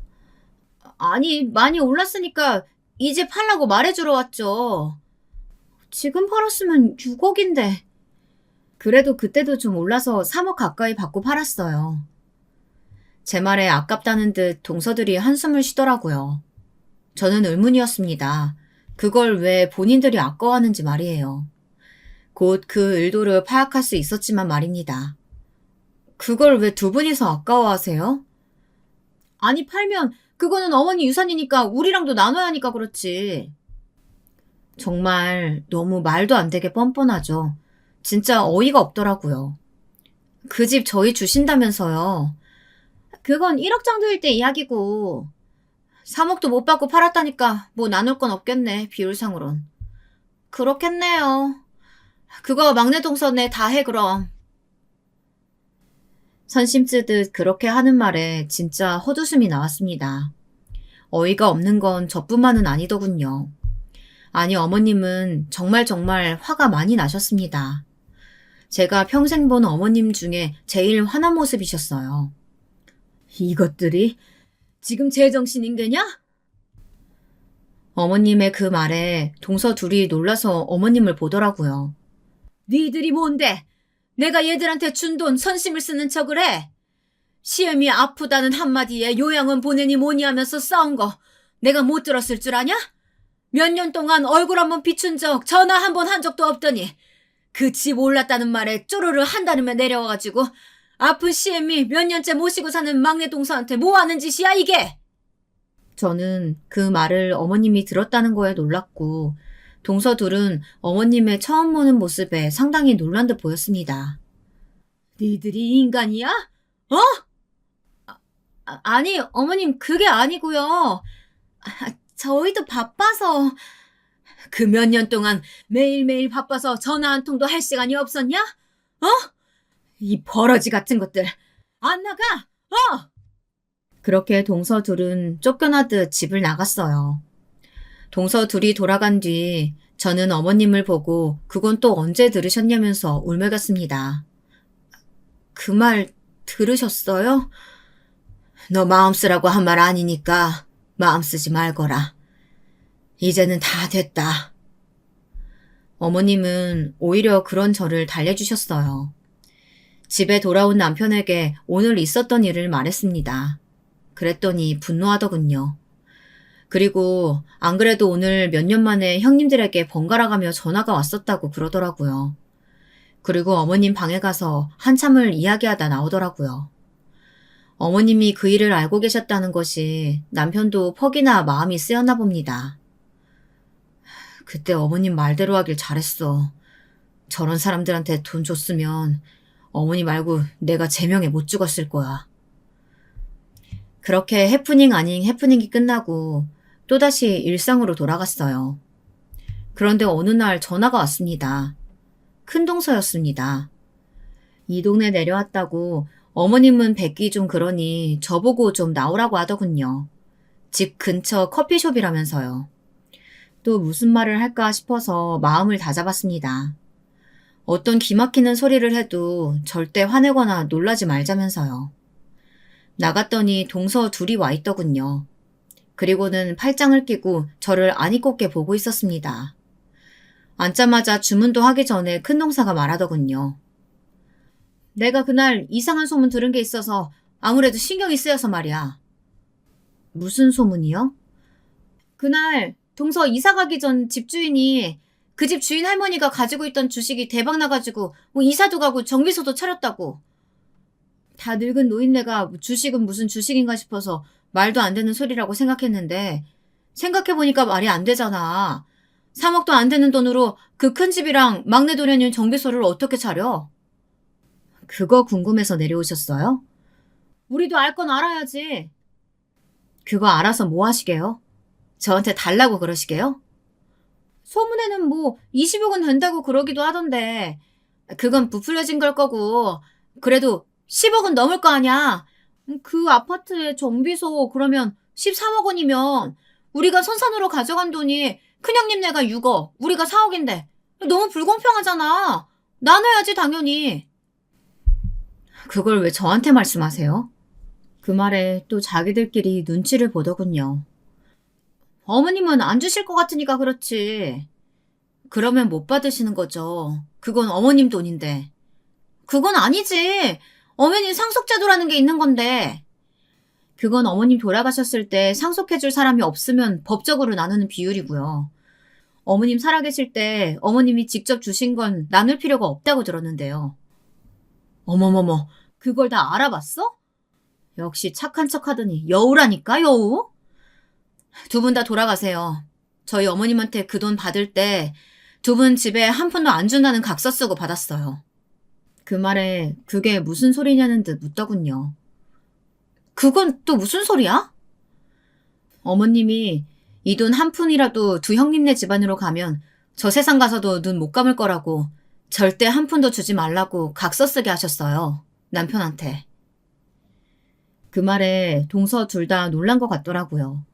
아니, 많이 올랐으니까 이제 팔라고 말해주러 왔죠. 지금 팔았으면 6억인데. 그래도 그때도 좀 올라서 3억 가까이 받고 팔았어요. 제 말에 아깝다는 듯 동서들이 한숨을 쉬더라고요. 저는 의문이었습니다. 그걸 왜 본인들이 아까워하는지 말이에요. 곧 그 의도를 파악할 수 있었지만 말입니다. 그걸 왜 두 분이서 아까워하세요? 아니, 팔면 그거는 어머니 유산이니까 우리랑도 나눠야 하니까 그렇지. 정말 너무 말도 안 되게 뻔뻔하죠. 진짜 어이가 없더라고요. 그 집 저희 주신다면서요. 그건 1억 정도일 때 이야기고 3억도 못 받고 팔았다니까 뭐 나눌 건 없겠네, 비율상으론. 그렇겠네요. 그거 막내 동서네 다 해 그럼. 선심 쓰듯 그렇게 하는 말에 진짜 헛웃음이 나왔습니다. 어이가 없는 건 저뿐만은 아니더군요. 아니 어머님은 정말 화가 많이 나셨습니다. 제가 평생 본 어머님 중에 제일 화난 모습이셨어요. 이것들이 지금 제정신인게냐? 어머님의 그 말에 동서 둘이 놀라서 어머님을 보더라고요. 니들이 뭔데? 내가 얘들한테 준 돈 선심을 쓰는 척을 해? 시엠이 아프다는 한마디에 요양원 보내니 뭐니 하면서 싸운 거 내가 못 들었을 줄 아냐? 몇 년 동안 얼굴 한번 비춘 적 전화 한 번 한 적도 없더니 그 집 올랐다는 말에 쪼르르 한다름에 내려와가지고 아픈 시엠이 몇 년째 모시고 사는 막내 동서한테 뭐 하는 짓이야 이게? 저는 그 말을 어머님이 들었다는 거에 놀랐고 동서 둘은 어머님의 처음 보는 모습에 상당히 놀란 듯 보였습니다. 니들이 인간이야? 어? 아니 어머님 그게 아니고요. 저희도 바빠서. 그 몇 년 동안 매일매일 바빠서 전화 한 통도 할 시간이 없었냐? 어? 이 버러지 같은 것들. 안 나가? 어? 그렇게 동서 둘은 쫓겨나듯 집을 나갔어요. 동서 둘이 돌아간 뒤 저는 어머님을 보고 그건 또 언제 들으셨냐면서 울먹였습니다. 그 말 들으셨어요? 너 마음 쓰라고 한 말 아니니까 마음 쓰지 말거라. 이제는 다 됐다. 어머님은 오히려 그런 저를 달래주셨어요. 집에 돌아온 남편에게 오늘 있었던 일을 말했습니다. 그랬더니 분노하더군요. 그리고 안 그래도 오늘 몇 년 만에 형님들에게 번갈아 가며 전화가 왔었다고 그러더라고요. 그리고 어머님 방에 가서 한참을 이야기하다 나오더라고요. 어머님이 그 일을 알고 계셨다는 것이 남편도 퍽이나 마음이 쓰였나 봅니다. 그때 어머님 말대로 하길 잘했어. 저런 사람들한테 돈 줬으면 어머니 말고 내가 제명에 못 죽었을 거야. 그렇게 해프닝 아닌 해프닝이 끝나고 또다시 일상으로 돌아갔어요. 그런데 어느 날 전화가 왔습니다. 큰동서였습니다. 이 동네 내려왔다고 어머님은 뵙기 좀 그러니 저보고 좀 나오라고 하더군요. 집 근처 커피숍이라면서요. 또 무슨 말을 할까 싶어서 마음을 다잡았습니다. 어떤 기막히는 소리를 해도 절대 화내거나 놀라지 말자면서요. 나갔더니 동서 둘이 와 있더군요. 그리고는 팔짱을 끼고 저를 아니꼽게 보고 있었습니다. 앉자마자 주문도 하기 전에 큰동사가 말하더군요. 내가 그날 이상한 소문 들은 게 있어서 아무래도 신경이 쓰여서 말이야. 무슨 소문이요? 그날 동서 이사 가기 전 집주인이 그 집 주인 할머니가 가지고 있던 주식이 대박 나가지고 뭐 이사도 가고 정비소도 차렸다고. 다 늙은 노인네가 주식은 무슨 주식인가 싶어서 말도 안 되는 소리라고 생각했는데 생각해보니까 말이 안 되잖아. 3억도 안 되는 돈으로 그 큰 집이랑 막내 도련님 정비소를 어떻게 차려? 그거 궁금해서 내려오셨어요? 우리도 알 건 알아야지. 그거 알아서 뭐 하시게요? 저한테 달라고 그러시게요? 소문에는 뭐 20억은 된다고 그러기도 하던데 그건 부풀려진 걸 거고 그래도 10억은 넘을 거 아니야. 그 아파트의 정비소 그러면 13억 원이면 우리가 선산으로 가져간 돈이 큰형님네가 6억, 우리가 4억인데 너무 불공평하잖아. 나눠야지 당연히. 그걸 왜 저한테 말씀하세요? 그 말에 또 자기들끼리 눈치를 보더군요. 어머님은 안 주실 것 같으니까 그렇지. 그러면 못 받으시는 거죠. 그건 어머님 돈인데. 그건 아니지. 어머님 상속제도라는 게 있는 건데. 그건 어머님 돌아가셨을 때 상속해줄 사람이 없으면 법적으로 나누는 비율이고요. 어머님 살아계실 때 어머님이 직접 주신 건 나눌 필요가 없다고 들었는데요. 어머머머, 그걸 다 알아봤어? 역시 착한 척 하더니 여우라니까, 여우? 두 분 다 돌아가세요. 저희 어머님한테 그 돈 받을 때 두 분 집에 한 푼도 안 준다는 각서 쓰고 받았어요. 그 말에 그게 무슨 소리냐는 듯 묻더군요. 그건 또 무슨 소리야? 어머님이 이 돈 한 푼이라도 두 형님네 집안으로 가면 저 세상 가서도 눈 못 감을 거라고 절대 한 푼도 주지 말라고 각서 쓰게 하셨어요. 남편한테. 그 말에 동서 둘 다 놀란 것 같더라고요.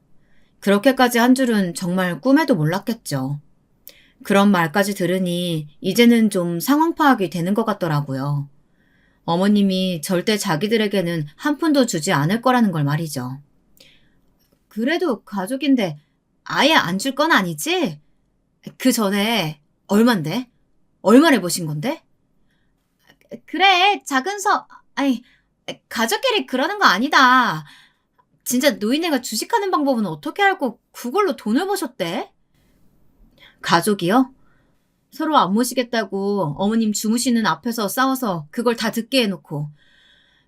그렇게까지 한 줄은 정말 꿈에도 몰랐겠죠. 그런 말까지 들으니 이제는 좀 상황 파악이 되는 것 같더라고요. 어머님이 절대 자기들에게는 한 푼도 주지 않을 거라는 걸 말이죠. 그래도 가족인데 아예 안 줄 건 아니지? 그 전에 얼만데? 얼마를 보신 건데? 그래, 아니, 가족끼리 그러는 거 아니다. 진짜 노인네가 주식하는 방법은 어떻게 알고 그걸로 돈을 버셨대? 가족이요? 서로 안 모시겠다고 어머님 주무시는 앞에서 싸워서 그걸 다 듣게 해놓고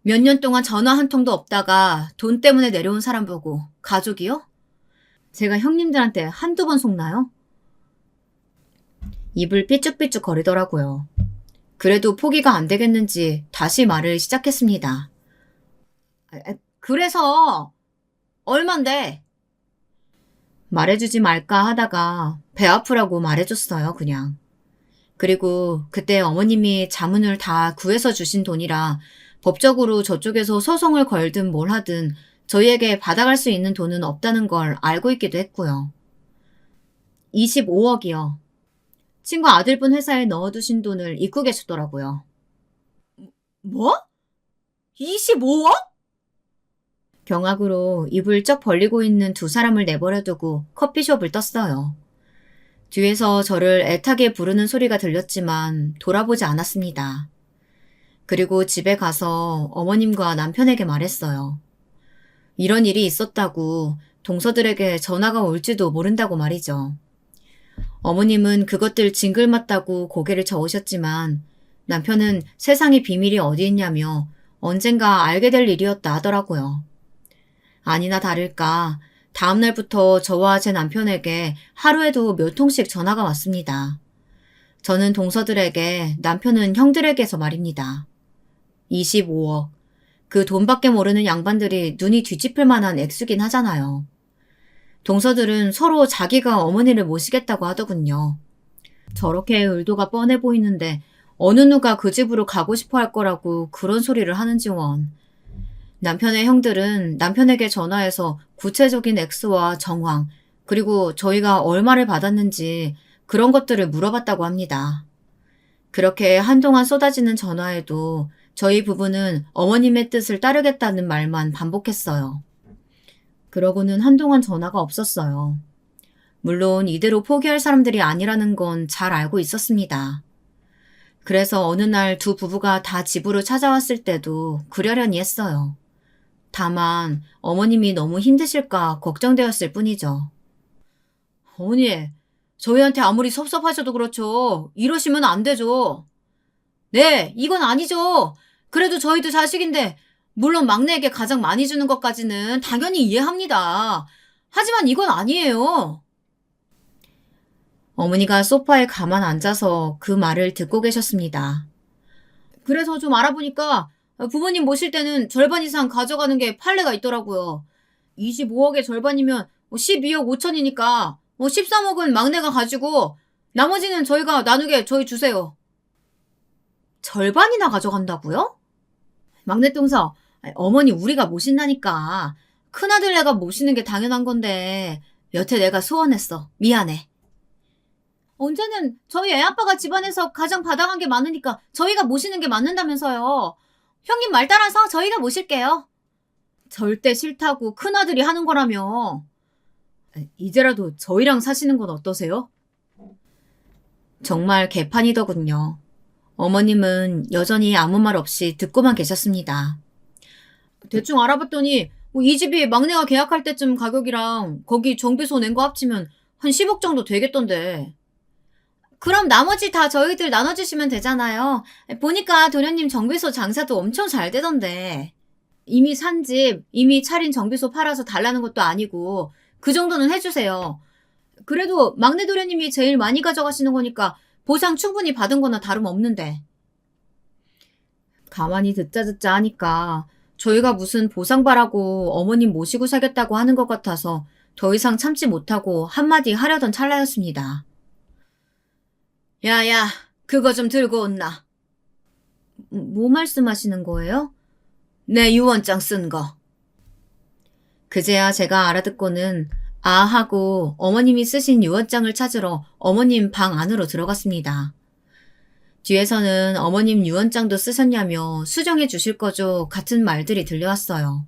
몇 년 동안 전화 한 통도 없다가 돈 때문에 내려온 사람 보고 가족이요? 제가 형님들한테 한두 번 속나요? 입을 삐쭉삐쭉 거리더라고요. 그래도 포기가 안 되겠는지 다시 말을 시작했습니다. 그래서 얼만데? 말해주지 말까 하다가 배 아프라고 말해줬어요, 그냥. 그리고 그때 어머님이 자문을 다 구해서 주신 돈이라 법적으로 저쪽에서 소송을 걸든 뭘 하든 저희에게 받아갈 수 있는 돈은 없다는 걸 알고 있기도 했고요. 25억이요. 친구 아들분 회사에 넣어두신 돈을 잊고 계셨더라고요. 뭐? 25억? 경악으로 입을 쩍 벌리고 있는 두 사람을 내버려두고 커피숍을 떴어요. 뒤에서 저를 애타게 부르는 소리가 들렸지만 돌아보지 않았습니다. 그리고 집에 가서 어머님과 남편에게 말했어요. 이런 일이 있었다고 동서들에게 전화가 올지도 모른다고 말이죠. 어머님은 그것들 징글맞다고 고개를 저으셨지만 남편은 세상에 비밀이 어디 있냐며 언젠가 알게 될 일이었다 하더라고요. 아니나 다를까 다음 날부터 저와 제 남편에게 하루에도 몇 통씩 전화가 왔습니다. 저는 동서들에게, 남편은 형들에게서 말입니다. 25억. 그 돈밖에 모르는 양반들이 눈이 뒤집힐 만한 액수긴 하잖아요. 동서들은 서로 자기가 어머니를 모시겠다고 하더군요. 저렇게 의도가 뻔해 보이는데 어느 누가 그 집으로 가고 싶어 할 거라고 그런 소리를 하는지 원. 남편의 형들은 남편에게 전화해서 구체적인 액수와 정황, 그리고 저희가 얼마를 받았는지 그런 것들을 물어봤다고 합니다. 그렇게 한동안 쏟아지는 전화에도 저희 부부는 어머님의 뜻을 따르겠다는 말만 반복했어요. 그러고는 한동안 전화가 없었어요. 물론 이대로 포기할 사람들이 아니라는 건 잘 알고 있었습니다. 그래서 어느 날 두 부부가 다 집으로 찾아왔을 때도 그러려니 했어요. 다만 어머님이 너무 힘드실까 걱정되었을 뿐이죠. 어머니, 저희한테 아무리 섭섭하셔도 그렇죠. 이러시면 안 되죠. 네, 이건 아니죠. 그래도 저희도 자식인데 물론 막내에게 가장 많이 주는 것까지는 당연히 이해합니다. 하지만 이건 아니에요. 어머니가 소파에 가만 앉아서 그 말을 듣고 계셨습니다. 그래서 좀 알아보니까 부모님 모실 때는 절반 이상 가져가는 게 판례가 있더라고요. 25억의 절반이면 12억 5천이니까 13억은 막내가 가지고 나머지는 저희가 나누게 저희 주세요. 절반이나 가져간다고요? 막내 동서, 어머니 우리가 모신다니까. 큰아들 내가 모시는 게 당연한 건데 여태 내가 소원했어. 미안해. 언제는 저희 애아빠가 집안에서 가장 받아간 게 많으니까 저희가 모시는 게 맞는다면서요. 형님 말 따라서 저희가 모실게요. 절대 싫다고 큰아들이 하는 거라며. 이제라도 저희랑 사시는 건 어떠세요? 정말 개판이더군요. 어머님은 여전히 아무 말 없이 듣고만 계셨습니다. 대충 알아봤더니 이 집이 막내가 계약할 때쯤 가격이랑 거기 정비소 낸 거 합치면 한 10억 정도 되겠던데. 그럼 나머지 다 저희들 나눠주시면 되잖아요. 보니까 도련님 정비소 장사도 엄청 잘 되던데. 이미 산 집, 이미 차린 정비소 팔아서 달라는 것도 아니고 그 정도는 해주세요. 그래도 막내 도련님이 제일 많이 가져가시는 거니까 보상 충분히 받은 거나 다름없는데. 가만히 듣자 하니까 저희가 무슨 보상 바라고 어머님 모시고 살겠다고 하는 것 같아서 더 이상 참지 못하고 한마디 하려던 찰나였습니다. 야야, 그거 좀 들고 온나. 뭐 말씀하시는 거예요? 내 유언장 쓴 거. 그제야 제가 알아듣고는 아 하고 어머님이 쓰신 유언장을 찾으러 어머님 방 안으로 들어갔습니다. 뒤에서는 어머님 유언장도 쓰셨냐며 수정해 주실 거죠 같은 말들이 들려왔어요.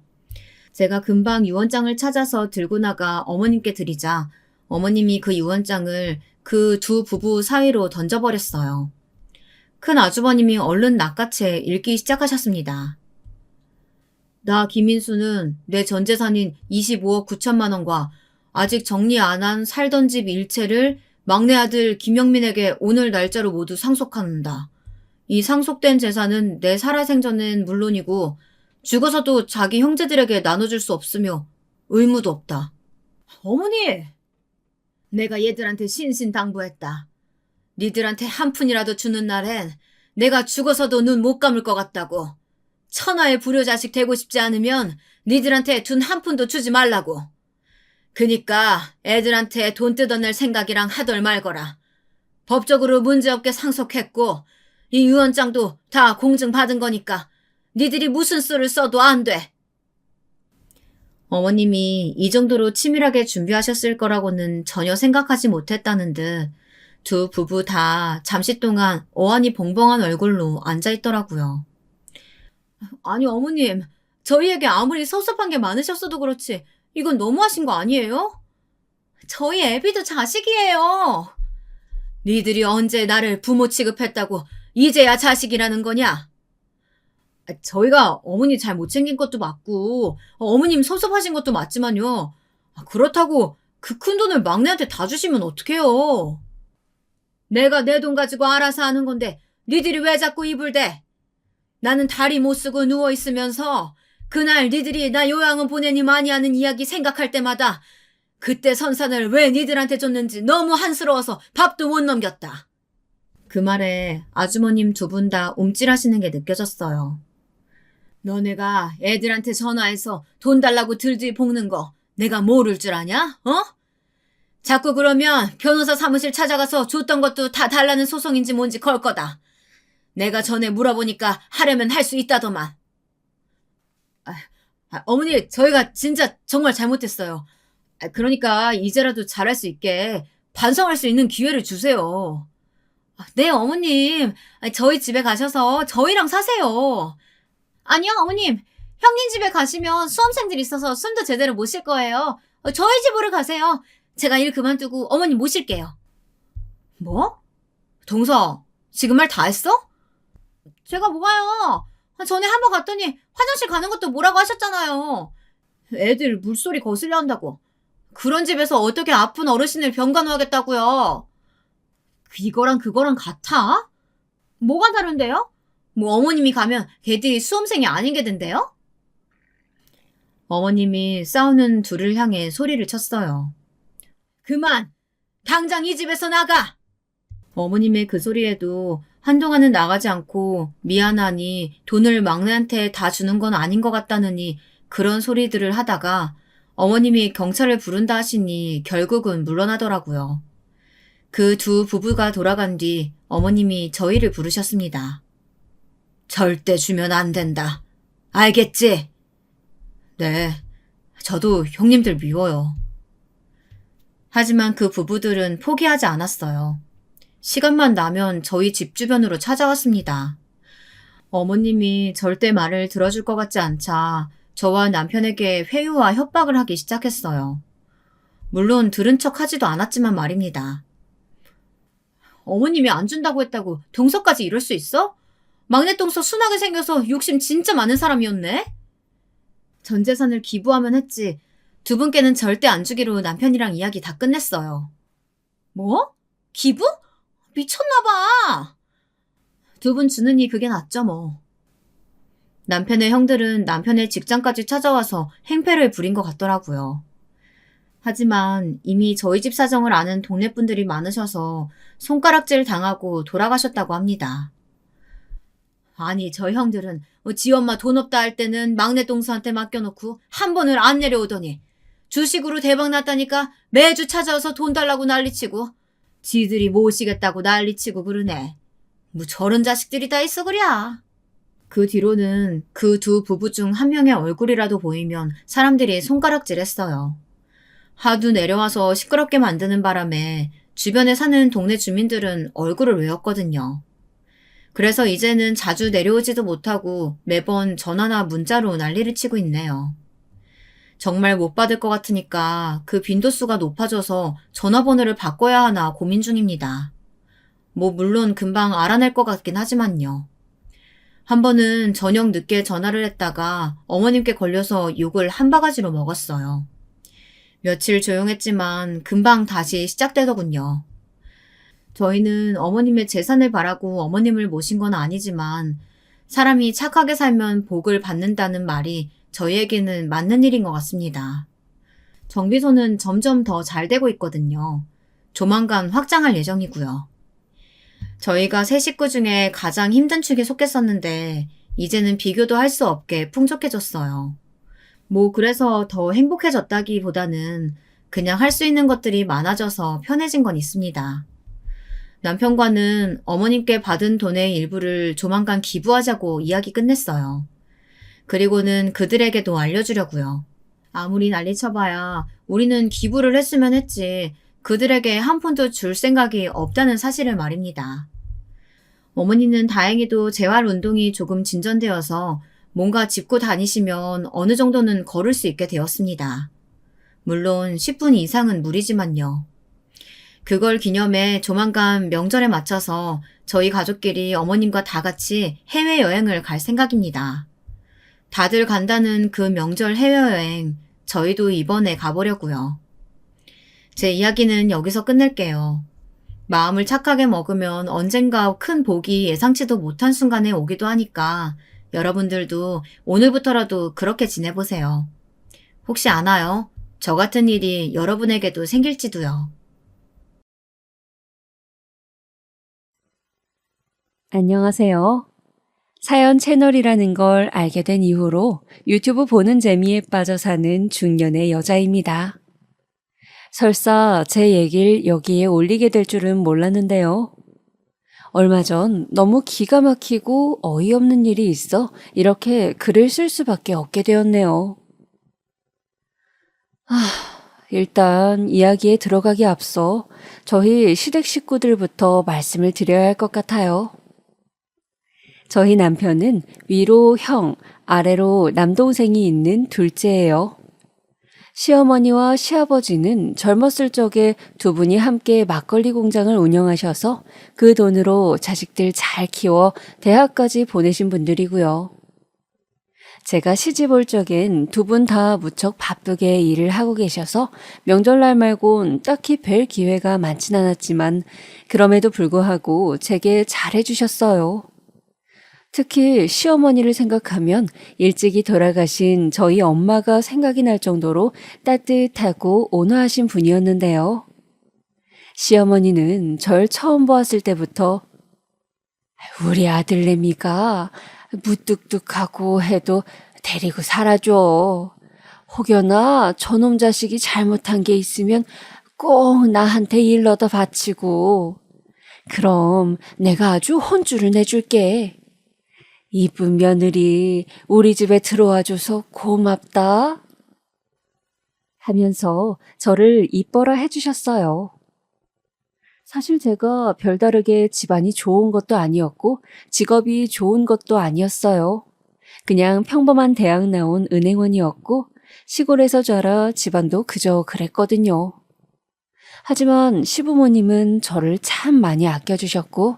제가 금방 유언장을 찾아서 들고 나가 어머님께 드리자 어머님이 그 유언장을 그 두 부부 사이로 던져버렸어요. 큰 아주버님이 얼른 낚아채 읽기 시작하셨습니다. 나 김인수는 내 전 재산인 25억 9천만 원과 아직 정리 안 한 살던 집 일체를 막내 아들 김영민에게 오늘 날짜로 모두 상속한다. 이 상속된 재산은 내 살아생전엔 물론이고 죽어서도 자기 형제들에게 나눠줄 수 없으며 의무도 없다. 어머니! 내가 얘들한테 신신당부했다. 니들한테 한 푼이라도 주는 날엔 내가 죽어서도 눈 못 감을 것 같다고. 천하의 불효자식 되고 싶지 않으면 니들한테 돈 한 푼도 주지 말라고. 그니까 애들한테 돈 뜯어낼 생각이랑 하덜 말거라. 법적으로 문제없게 상속했고 이 유언장도 다 공증받은 거니까 니들이 무슨 수를 써도 안 돼. 어머님이 이 정도로 치밀하게 준비하셨을 거라고는 전혀 생각하지 못했다는 듯 두 부부 다 잠시 동안 어안이 봉봉한 얼굴로 앉아있더라고요. 아니 어머님, 저희에게 아무리 섭섭한 게 많으셨어도 그렇지 이건 너무하신 거 아니에요? 저희 애비도 자식이에요. 니들이 언제 나를 부모 취급했다고 이제야 자식이라는 거냐? 저희가 어머니 잘 못 챙긴 것도 맞고 어머님 섭섭하신 것도 맞지만요. 그렇다고 그 큰 돈을 막내한테 다 주시면 어떡해요? 내가 내 돈 가지고 알아서 하는 건데 니들이 왜 자꾸 입을 대? 나는 다리 못 쓰고 누워있으면서 그날 니들이 나 요양원 보내니 많이 하는 이야기 생각할 때마다 그때 선산을 왜 니들한테 줬는지 너무 한스러워서 밥도 못 넘겼다. 그 말에 아주머님 두 분 다 움찔하시는 게 느껴졌어요. 너네가 애들한테 전화해서 돈 달라고 들들 볶는 거 내가 모를 줄 아냐? 어? 자꾸 그러면 변호사 사무실 찾아가서 줬던 것도 다 달라는 소송인지 뭔지 걸 거다. 내가 전에 물어보니까 하려면 할 수 있다더만. 어머니, 저희가 진짜 정말 잘못했어요. 그러니까 이제라도 잘할 수 있게 반성할 수 있는 기회를 주세요. 네, 어머님. 저희 집에 가셔서 저희랑 사세요. 아니요, 어머님. 형님 집에 가시면 수험생들이 있어서 숨도 제대로 못 쉴 거예요. 저희 집으로 가세요. 제가 일 그만두고 어머님 모실게요. 뭐? 동서, 지금 말 다 했어? 제가 뭐가요? 전에 한번 갔더니 화장실 가는 것도 뭐라고 하셨잖아요. 애들 물소리 거슬려 한다고. 그런 집에서 어떻게 아픈 어르신을 병간호하겠다고요? 이거랑 그거랑 같아? 뭐가 다른데요? 뭐 어머님이 가면 걔들이 수험생이 아닌 게 된대요? 어머님이 싸우는 둘을 향해 소리를 쳤어요. 그만! 당장 이 집에서 나가! 어머님의 그 소리에도 한동안은 나가지 않고 미안하니 돈을 막내한테 다 주는 건 아닌 것 같다느니 그런 소리들을 하다가 어머님이 경찰을 부른다 하시니 결국은 물러나더라고요. 그 두 부부가 돌아간 뒤 어머님이 저희를 부르셨습니다. 절대 주면 안 된다. 알겠지? 네, 저도 형님들 미워요. 하지만 그 부부들은 포기하지 않았어요. 시간만 나면 저희 집 주변으로 찾아왔습니다. 어머님이 절대 말을 들어줄 것 같지 않자 저와 남편에게 회유와 협박을 하기 시작했어요. 물론 들은 척 하지도 않았지만 말입니다. 어머님이 안 준다고 했다고 동서까지 이럴 수 있어? 막내 동서 순하게 생겨서 욕심 진짜 많은 사람이었네? 전 재산을 기부하면 했지 두 분께는 절대 안 주기로 남편이랑 이야기 다 끝냈어요. 뭐? 기부? 미쳤나봐. 두 분 주느니 그게 낫죠 뭐. 남편의 형들은 남편의 직장까지 찾아와서 행패를 부린 것 같더라고요. 하지만 이미 저희 집 사정을 아는 동네 분들이 많으셔서 손가락질 당하고 돌아가셨다고 합니다. 아니 저 형들은 지 엄마 돈 없다 할 때는 막내 동서한테 맡겨놓고 한 번을 안 내려오더니 주식으로 대박 났다니까 매주 찾아와서 돈 달라고 난리치고 지들이 모시겠다고 난리치고 그러네. 뭐 저런 자식들이 다 있어 그랴. 그 뒤로는 그 두 부부 중 한 명의 얼굴이라도 보이면 사람들이 손가락질했어요. 하도 내려와서 시끄럽게 만드는 바람에 주변에 사는 동네 주민들은 얼굴을 외웠거든요. 그래서 이제는 자주 내려오지도 못하고 매번 전화나 문자로 난리를 치고 있네요. 정말 못 받을 것 같으니까 그 빈도수가 높아져서 전화번호를 바꿔야 하나 고민 중입니다. 뭐 물론 금방 알아낼 것 같긴 하지만요. 한 번은 저녁 늦게 전화를 했다가 어머님께 걸려서 욕을 한 바가지로 먹었어요. 며칠 조용했지만 금방 다시 시작되더군요. 저희는 어머님의 재산을 바라고 어머님을 모신 건 아니지만 사람이 착하게 살면 복을 받는다는 말이 저희에게는 맞는 일인 것 같습니다. 정비소는 점점 더 잘 되고 있거든요. 조만간 확장할 예정이고요. 저희가 세 식구 중에 가장 힘든 축에 속했었는데 이제는 비교도 할 수 없게 풍족해졌어요. 뭐 그래서 더 행복해졌다기보다는 그냥 할 수 있는 것들이 많아져서 편해진 건 있습니다. 남편과는 어머님께 받은 돈의 일부를 조만간 기부하자고 이야기 끝냈어요. 그리고는 그들에게도 알려주려고요. 아무리 난리쳐봐야 우리는 기부를 했으면 했지 그들에게 한 푼도 줄 생각이 없다는 사실을 말입니다. 어머니는 다행히도 재활운동이 조금 진전되어서 뭔가 짚고 다니시면 어느 정도는 걸을 수 있게 되었습니다. 물론 10분 이상은 무리지만요. 그걸 기념해 조만간 명절에 맞춰서 저희 가족끼리 어머님과 다 같이 해외여행을 갈 생각입니다. 다들 간다는 그 명절 해외여행 저희도 이번에 가보려고요. 제 이야기는 여기서 끝낼게요. 마음을 착하게 먹으면 언젠가 큰 복이 예상치도 못한 순간에 오기도 하니까 여러분들도 오늘부터라도 그렇게 지내보세요. 혹시 아나요? 저 같은 일이 여러분에게도 생길지도요. 안녕하세요. 사연 채널이라는 걸 알게 된 이후로 유튜브 보는 재미에 빠져 사는 중년의 여자입니다. 설사 제 얘기를 여기에 올리게 될 줄은 몰랐는데요. 얼마 전 너무 기가 막히고 어이없는 일이 있어 이렇게 글을 쓸 수밖에 없게 되었네요. 일단 이야기에 들어가기 앞서 저희 시댁 식구들부터 말씀을 드려야 할 것 같아요. 저희 남편은 위로 형, 아래로 남동생이 있는 둘째예요. 시어머니와 시아버지는 젊었을 적에 두 분이 함께 막걸리 공장을 운영하셔서 그 돈으로 자식들 잘 키워 대학까지 보내신 분들이고요. 제가 시집 올 적엔 두 분 다 무척 바쁘게 일을 하고 계셔서 명절날 말곤 딱히 뵐 기회가 많진 않았지만 그럼에도 불구하고 제게 잘해주셨어요. 특히 시어머니를 생각하면 일찍이 돌아가신 저희 엄마가 생각이 날 정도로 따뜻하고 온화하신 분이었는데요. 시어머니는 절 처음 보았을 때부터 우리 아들내미가 무뚝뚝하고 해도 데리고 살아줘. 혹여나 저놈 자식이 잘못한 게 있으면 꼭 나한테 일러다 바치고 그럼 내가 아주 혼쭐을 내줄게. 이쁜 며느리 우리 집에 들어와줘서 고맙다 하면서 저를 이뻐라 해주셨어요. 사실 제가 별다르게 집안이 좋은 것도 아니었고 직업이 좋은 것도 아니었어요. 그냥 평범한 대학 나온 은행원이었고 시골에서 자라 집안도 그저 그랬거든요. 하지만 시부모님은 저를 참 많이 아껴주셨고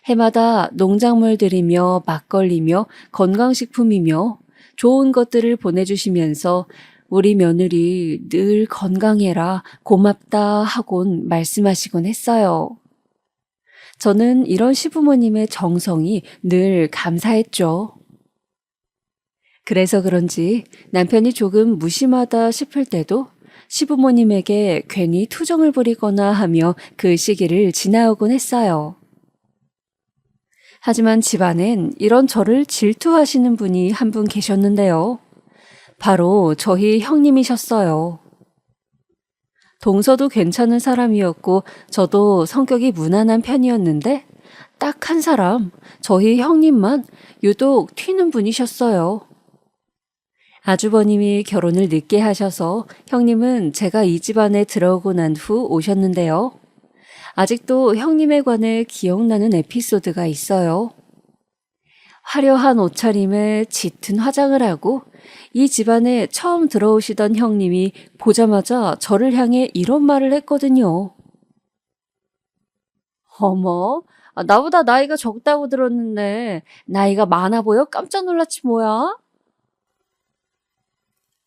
해마다 농작물들이며 막걸리며 건강식품이며 좋은 것들을 보내주시면서 우리 며느리 늘 건강해라 고맙다 하곤 말씀하시곤 했어요. 저는 이런 시부모님의 정성이 늘 감사했죠. 그래서 그런지 남편이 조금 무심하다 싶을 때도 시부모님에게 괜히 투정을 부리거나 하며 그 시기를 지나오곤 했어요. 하지만 집안엔 이런 저를 질투하시는 분이 한 분 계셨는데요. 바로 저희 형님이셨어요. 동서도 괜찮은 사람이었고 저도 성격이 무난한 편이었는데 딱 한 사람, 저희 형님만 유독 튀는 분이셨어요. 아주버님이 결혼을 늦게 하셔서 형님은 제가 이 집안에 들어오고 난 후 오셨는데요. 아직도 형님에 관해 기억나는 에피소드가 있어요. 화려한 옷차림에 짙은 화장을 하고 이 집안에 처음 들어오시던 형님이 보자마자 저를 향해 이런 말을 했거든요. 어머, 나보다 나이가 적다고 들었는데 나이가 많아 보여 깜짝 놀랐지 뭐야?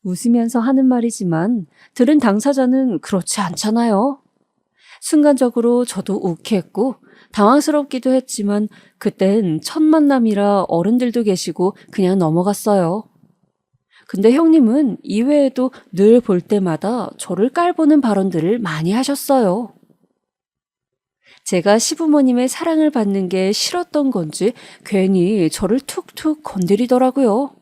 웃으면서 하는 말이지만 들은 당사자는 그렇지 않잖아요. 순간적으로 저도 욱했고 당황스럽기도 했지만 그땐 첫 만남이라 어른들도 계시고 그냥 넘어갔어요. 근데 형님은 이외에도 늘 볼 때마다 저를 깔보는 발언들을 많이 하셨어요. 제가 시부모님의 사랑을 받는 게 싫었던 건지 괜히 저를 툭툭 건드리더라고요.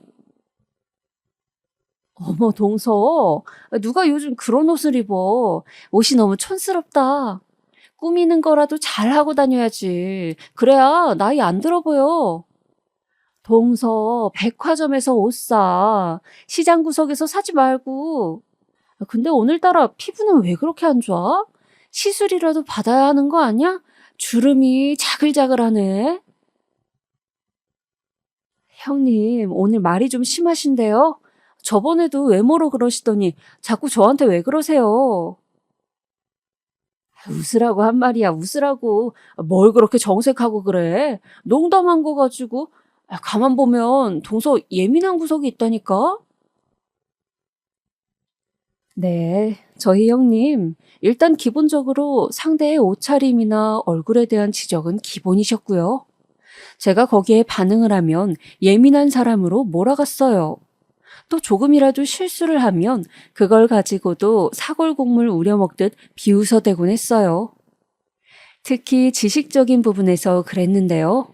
어머, 동서. 누가 요즘 그런 옷을 입어. 옷이 너무 촌스럽다. 꾸미는 거라도 잘 하고 다녀야지. 그래야 나이 안 들어 보여. 동서, 백화점에서 옷 사. 시장 구석에서 사지 말고. 근데 오늘따라 피부는 왜 그렇게 안 좋아? 시술이라도 받아야 하는 거 아니야? 주름이 자글자글하네. 형님, 오늘 말이 좀 심하신데요? 저번에도 외모로 그러시더니 자꾸 저한테 왜 그러세요? 웃으라고 한 말이야, 웃으라고. 뭘 그렇게 정색하고 그래? 농담한 거 가지고. 가만 보면 동서 예민한 구석이 있다니까? 네, 저희 형님, 일단 기본적으로 상대의 옷차림이나 얼굴에 대한 지적은 기본이셨고요. 제가 거기에 반응을 하면 예민한 사람으로 몰아갔어요. 또 조금이라도 실수를 하면 그걸 가지고도 사골국물 우려먹듯 비웃어대곤 했어요. 특히 지식적인 부분에서 그랬는데요.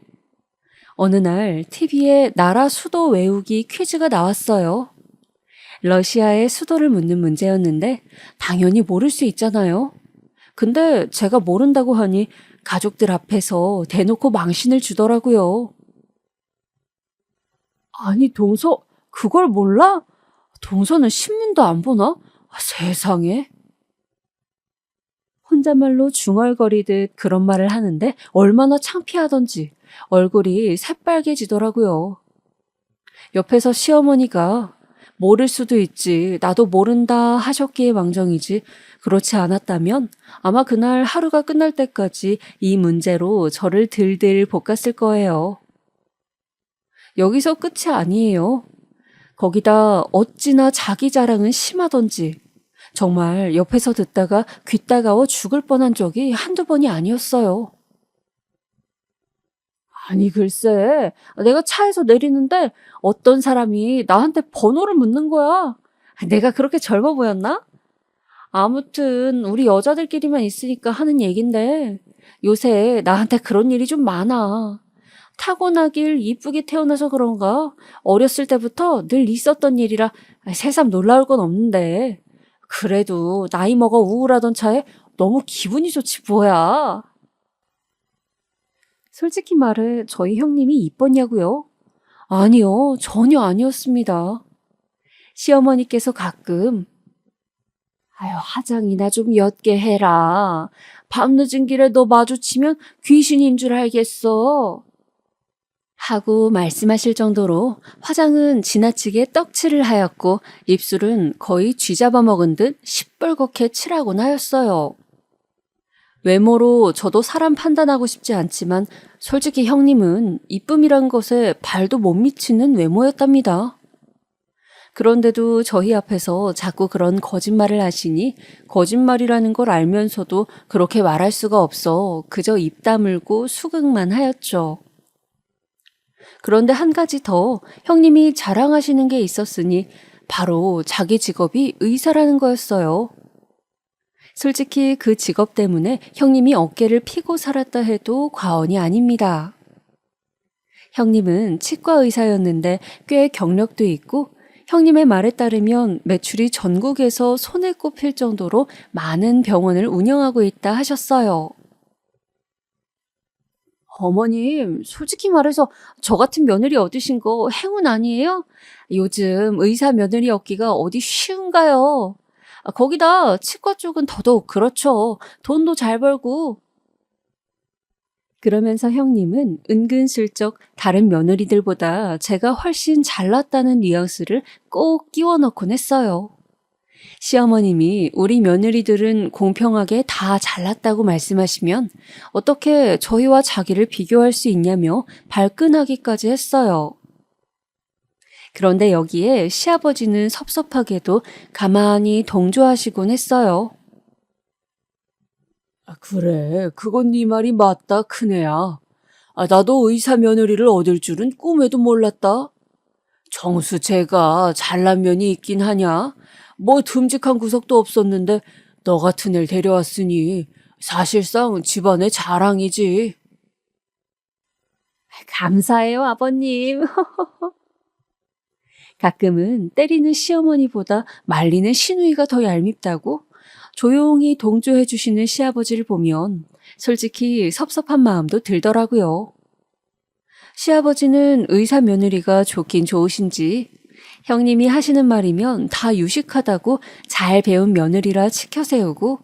어느 날 TV에 나라 수도 외우기 퀴즈가 나왔어요. 러시아의 수도를 묻는 문제였는데 당연히 모를 수 있잖아요. 근데 제가 모른다고 하니 가족들 앞에서 대놓고 망신을 주더라고요. 아니, 그걸 몰라? 동서는 신문도 안 보나? 세상에. 혼잣말로 중얼거리듯 그런 말을 하는데 얼마나 창피하던지 얼굴이 새빨개지더라고요. 옆에서 시어머니가 모를 수도 있지, 나도 모른다 하셨기에 망정이지, 그렇지 않았다면 아마 그날 하루가 끝날 때까지 이 문제로 저를 들들 볶았을 거예요. 여기서 끝이 아니에요. 거기다 어찌나 자기 자랑은 심하던지 정말 옆에서 듣다가 귀 따가워 죽을 뻔한 적이 한두 번이 아니었어요. 아니, 글쎄, 내가 차에서 내리는데 어떤 사람이 나한테 번호를 묻는 거야. 내가 그렇게 젊어 보였나? 아무튼 우리 여자들끼리만 있으니까 하는 얘긴데 요새 나한테 그런 일이 좀 많아. 타고나길 이쁘게 태어나서 그런가? 어렸을 때부터 늘 있었던 일이라 새삼 놀라울 건 없는데 그래도 나이 먹어 우울하던 차에 너무 기분이 좋지 뭐야. 솔직히 말해 저희 형님이 이뻤냐고요? 아니요, 전혀 아니었습니다. 시어머니께서 가끔 아유, 화장이나 좀 옅게 해라. 밤늦은 길에 너 마주치면 귀신인 줄 알겠어. 하고 말씀하실 정도로 화장은 지나치게 떡칠을 하였고 입술은 거의 쥐잡아 먹은 듯 시뻘겋게 칠하곤 하였어요. 외모로 저도 사람 판단하고 싶지 않지만 솔직히 형님은 이쁨이란 것에 발도 못 미치는 외모였답니다. 그런데도 저희 앞에서 자꾸 그런 거짓말을 하시니 거짓말이라는 걸 알면서도 그렇게 말할 수가 없어 그저 입 다물고 수긍만 하였죠. 그런데 한 가지 더 형님이 자랑하시는 게 있었으니 바로 자기 직업이 의사라는 거였어요. 솔직히 그 직업 때문에 형님이 어깨를 피고 살았다 해도 과언이 아닙니다. 형님은 치과 의사였는데 꽤 경력도 있고 형님의 말에 따르면 매출이 전국에서 손에 꼽힐 정도로 많은 병원을 운영하고 있다 하셨어요. 어머님, 솔직히 말해서 저 같은 며느리 얻으신 거 행운 아니에요? 요즘 의사 며느리 얻기가 어디 쉬운가요? 거기다 치과 쪽은 더더욱 그렇죠. 돈도 잘 벌고. 그러면서 형님은 은근슬쩍 다른 며느리들보다 제가 훨씬 잘났다는 뉘앙스를 꼭 끼워 넣곤 했어요. 시어머님이 우리 며느리들은 공평하게 다 잘났다고 말씀하시면 어떻게 저희와 자기를 비교할 수 있냐며 발끈하기까지 했어요. 그런데 여기에 시아버지는 섭섭하게도 가만히 동조하시곤 했어요. 그래, 그건 네 말이 맞다, 큰애야. 나도 의사 며느리를 얻을 줄은 꿈에도 몰랐다. 정수채가 잘난 면이 있긴 하냐? 뭐 듬직한 구석도 없었는데 너 같은 애를 데려왔으니 사실상 집안의 자랑이지. 감사해요, 아버님. 가끔은 때리는 시어머니보다 말리는 시누이가 더 얄밉다고 조용히 동조해 주시는 시아버지를 보면 솔직히 섭섭한 마음도 들더라고요. 시아버지는 의사 며느리가 좋긴 좋으신지 형님이 하시는 말이면 다 유식하다고 잘 배운 며느리라 치켜세우고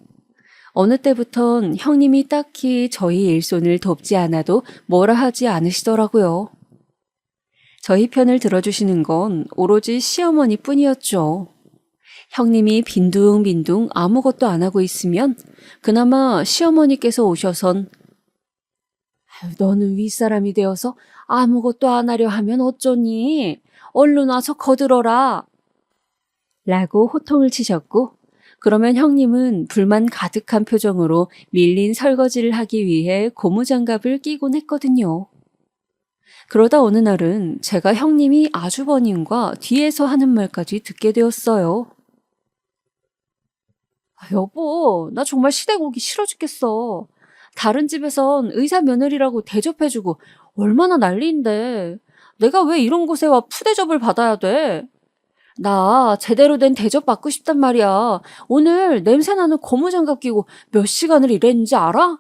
어느 때부턴 형님이 딱히 저희 일손을 돕지 않아도 뭐라 하지 않으시더라고요. 저희 편을 들어주시는 건 오로지 시어머니 뿐이었죠. 형님이 빈둥빈둥 아무것도 안 하고 있으면 그나마 시어머니께서 오셔선 너는 윗사람이 되어서 아무것도 안 하려 하면 어쩌니? 얼른 와서 거들어라. 라고 호통을 치셨고 그러면 형님은 불만 가득한 표정으로 밀린 설거지를 하기 위해 고무장갑을 끼곤 했거든요. 그러다 어느 날은 제가 형님이 아주버님과 뒤에서 하는 말까지 듣게 되었어요. 여보, 나 정말 시댁 오기 싫어 죽겠어. 다른 집에선 의사 며느리라고 대접해주고 얼마나 난리인데 내가 왜 이런 곳에 와 푸대접을 받아야 돼? 나 제대로 된 대접 받고 싶단 말이야. 오늘 냄새나는 고무장갑 끼고 몇 시간을 일했는지 알아?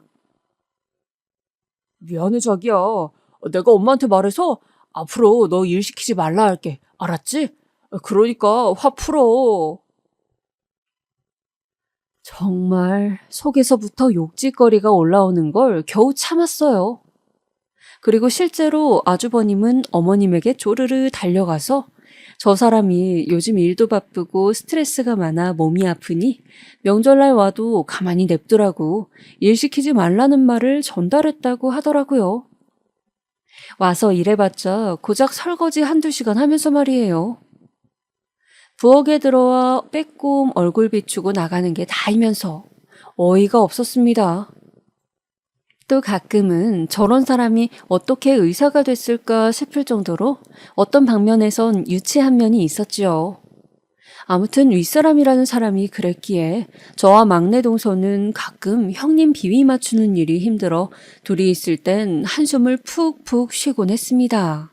미안해, 자기야. 내가 엄마한테 말해서 앞으로 너 일 시키지 말라 할게. 알았지? 그러니까 화 풀어. 정말 속에서부터 욕짓거리가 올라오는 걸 겨우 참았어요. 그리고 실제로 아주버님은 어머님에게 조르르 달려가서 저 사람이 요즘 일도 바쁘고 스트레스가 많아 몸이 아프니 명절날 와도 가만히 냅두라고 일 시키지 말라는 말을 전달했다고 하더라고요. 와서 일해봤자 고작 설거지 한두 시간 하면서 말이에요. 부엌에 들어와 빼꼼 얼굴 비추고 나가는 게 다이면서 어이가 없었습니다. 또 가끔은 저런 사람이 어떻게 의사가 됐을까 싶을 정도로 어떤 방면에선 유치한 면이 있었지요. 아무튼 윗사람이라는 사람이 그랬기에 저와 막내 동서는 가끔 형님 비위 맞추는 일이 힘들어 둘이 있을 땐 한숨을 푹푹 쉬곤 했습니다.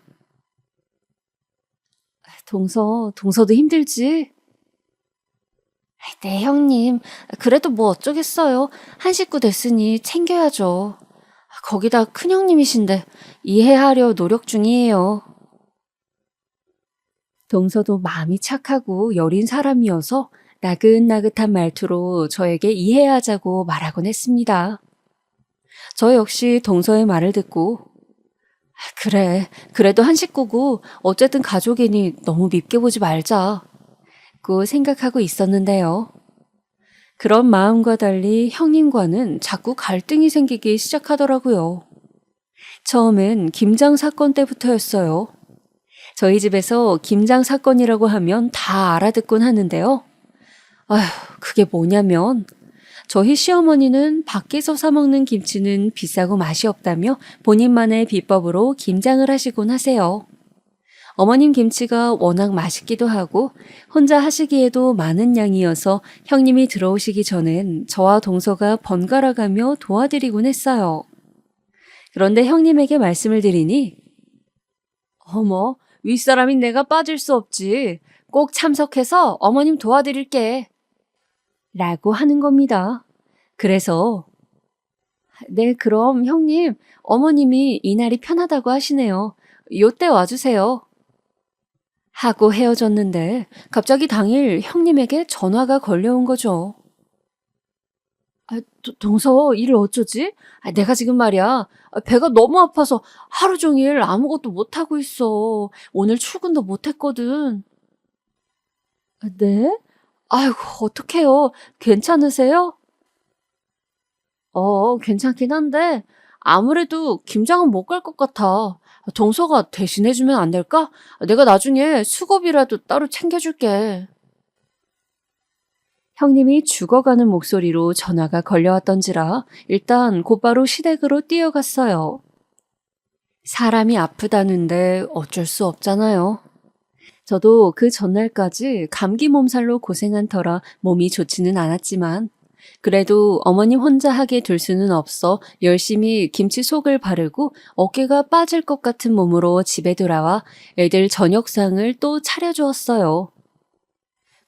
동서도 힘들지? 네, 형님. 그래도 뭐 어쩌겠어요. 한 식구 됐으니 챙겨야죠. 거기다 큰형님이신데 이해하려 노력 중이에요. 동서도 마음이 착하고 여린 사람이어서 나긋나긋한 말투로 저에게 이해하자고 말하곤 했습니다. 저 역시 동서의 말을 듣고 그래, 그래도 한 식구고 어쨌든 가족이니 너무 밉게 보지 말자 고 생각하고 있었는데요. 그런 마음과 달리 형님과는 자꾸 갈등이 생기기 시작하더라고요. 처음엔 김장 사건 때부터였어요. 저희 집에서 김장 사건이라고 하면 다 알아듣곤 하는데요. 아휴, 그게 뭐냐면 저희 시어머니는 밖에서 사 먹는 김치는 비싸고 맛이 없다며 본인만의 비법으로 김장을 하시곤 하세요. 어머님 김치가 워낙 맛있기도 하고 혼자 하시기에도 많은 양이어서 형님이 들어오시기 전엔 저와 동서가 번갈아 가며 도와드리곤 했어요. 그런데 형님에게 말씀을 드리니 어머, 윗사람인 내가 빠질 수 없지. 꼭 참석해서 어머님 도와드릴게. 라고 하는 겁니다. 그래서 네, 그럼 형님, 어머님이 이날이 편하다고 하시네요. 요때 와주세요. 하고 헤어졌는데 갑자기 당일 형님에게 전화가 걸려온 거죠. 동서, 일을 어쩌지? 내가 지금 말이야. 배가 너무 아파서 하루 종일 아무것도 못하고 있어. 오늘 출근도 못했거든. 네? 아이고, 어떡해요. 괜찮으세요? 괜찮긴 한데 아무래도 김장은 못 갈 것 같아. 동서가 대신해주면 안 될까? 내가 나중에 수고비라도 따로 챙겨줄게. 형님이 죽어가는 목소리로 전화가 걸려왔던지라 일단 곧바로 시댁으로 뛰어갔어요. 사람이 아프다는데 어쩔 수 없잖아요. 저도 그 전날까지 감기 몸살로 고생한 터라 몸이 좋지는 않았지만 그래도 어머님 혼자 하게 둘 수는 없어 열심히 김치 속을 바르고 어깨가 빠질 것 같은 몸으로 집에 돌아와 애들 저녁상을 또 차려주었어요.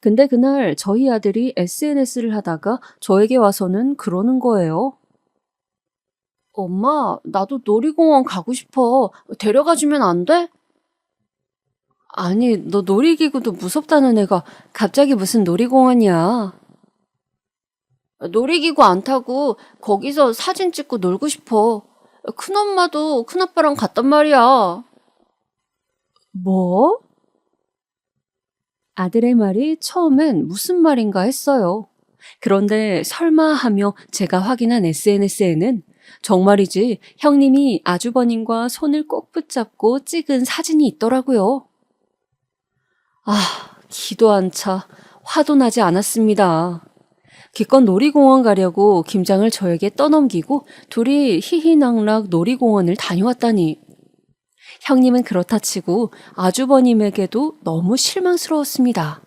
근데 그날 저희 아들이 SNS를 하다가 저에게 와서는 그러는 거예요. 엄마, 나도 놀이공원 가고 싶어. 데려가주면 안 돼? 아니, 너 놀이기구도 무섭다는 애가 갑자기 무슨 놀이공원이야. 놀이기구 안 타고 거기서 사진 찍고 놀고 싶어. 큰엄마도 큰아빠랑 갔단 말이야. 뭐? 아들의 말이 처음엔 무슨 말인가 했어요. 그런데 설마 하며 제가 확인한 SNS에는 정말이지 형님이 아주버님과 손을 꼭 붙잡고 찍은 사진이 있더라고요. 아, 기도 안 차. 화도 나지 않았습니다. 기껏 놀이공원 가려고 김장을 저에게 떠넘기고 둘이 희희낙락 놀이공원을 다녀왔다니. 형님은 그렇다 치고 아주버님에게도 너무 실망스러웠습니다.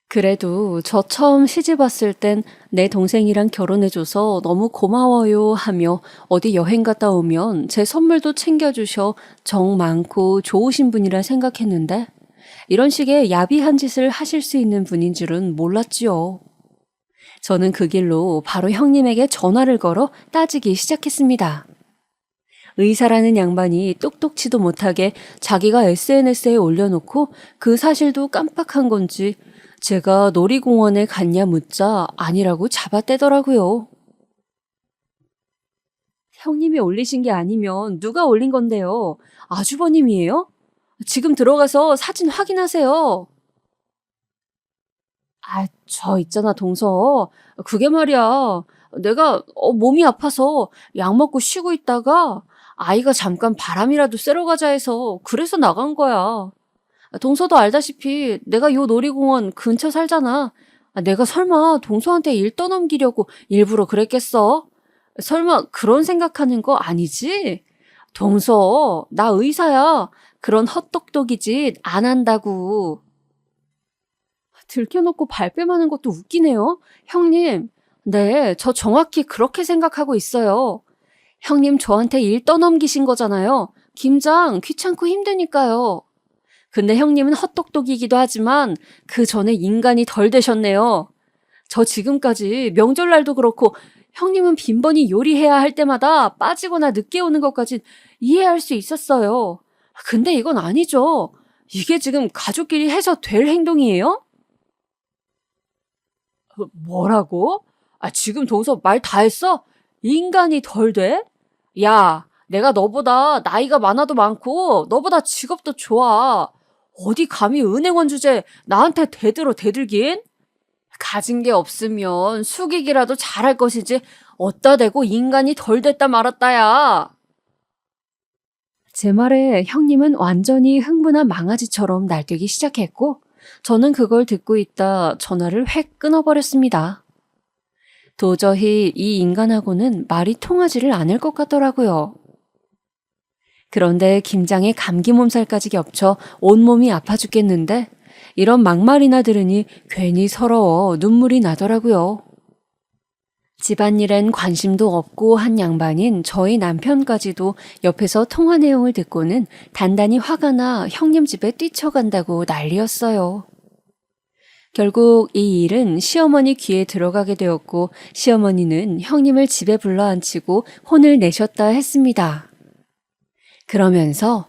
그래도 저 처음 시집 왔을 땐 내 동생이랑 결혼해줘서 너무 고마워요 하며 어디 여행 갔다 오면 제 선물도 챙겨주셔 정 많고 좋으신 분이라 생각했는데 이런 식의 야비한 짓을 하실 수 있는 분인 줄은 몰랐지요. 저는 그 길로 바로 형님에게 전화를 걸어 따지기 시작했습니다. 의사라는 양반이 똑똑치도 못하게 자기가 SNS에 올려놓고 그 사실도 깜빡한 건지 제가 놀이공원에 갔냐 묻자 아니라고 잡아떼더라고요. 형님이 올리신 게 아니면 누가 올린 건데요? 아주버님이에요? 지금 들어가서 사진 확인하세요. 저 있잖아, 동서. 그게 말이야. 내가 몸이 아파서 약 먹고 쉬고 있다가 아이가 잠깐 바람이라도 쐬러 가자 해서 그래서 나간 거야. 동서도 알다시피 내가 요 놀이공원 근처 살잖아. 내가 설마 동서한테 일 떠넘기려고 일부러 그랬겠어? 설마 그런 생각하는 거 아니지? 동서, 나 의사야. 그런 헛똑똑이 짓 안 한다고. 들켜놓고 발뺌하는 것도 웃기네요. 형님, 네, 저 정확히 그렇게 생각하고 있어요. 형님 저한테 일 떠넘기신 거잖아요. 김장 귀찮고 힘드니까요. 근데 형님은 헛똑똑이기도 하지만 그 전에 인간이 덜 되셨네요. 저 지금까지 명절날도 그렇고 형님은 빈번히 요리해야 할 때마다 빠지거나 늦게 오는 것까진 이해할 수 있었어요. 근데 이건 아니죠. 이게 지금 가족끼리 해서 될 행동이에요? 뭐라고? 지금 동서 말 다 했어? 인간이 덜 돼? 야, 내가 너보다 나이가 많아도 많고 너보다 직업도 좋아. 어디 감히 은행원 주제 나한테 대들긴? 가진 게 없으면 숙이기라도 잘할 것이지 어따 대고 인간이 덜 됐다 말았다야. 제 말에 형님은 완전히 흥분한 망아지처럼 날뛰기 시작했고 저는 그걸 듣고 있다 전화를 획 끊어버렸습니다. 도저히 이 인간하고는 말이 통하지를 않을 것 같더라고요. 그런데 김장에 감기 몸살까지 겹쳐 온몸이 아파 죽겠는데 이런 막말이나 들으니 괜히 서러워 눈물이 나더라고요. 집안일엔 관심도 없고 한 양반인 저희 남편까지도 옆에서 통화 내용을 듣고는 단단히 화가 나 형님 집에 뛰쳐간다고 난리였어요. 결국 이 일은 시어머니 귀에 들어가게 되었고 시어머니는 형님을 집에 불러앉히고 혼을 내셨다 했습니다. 그러면서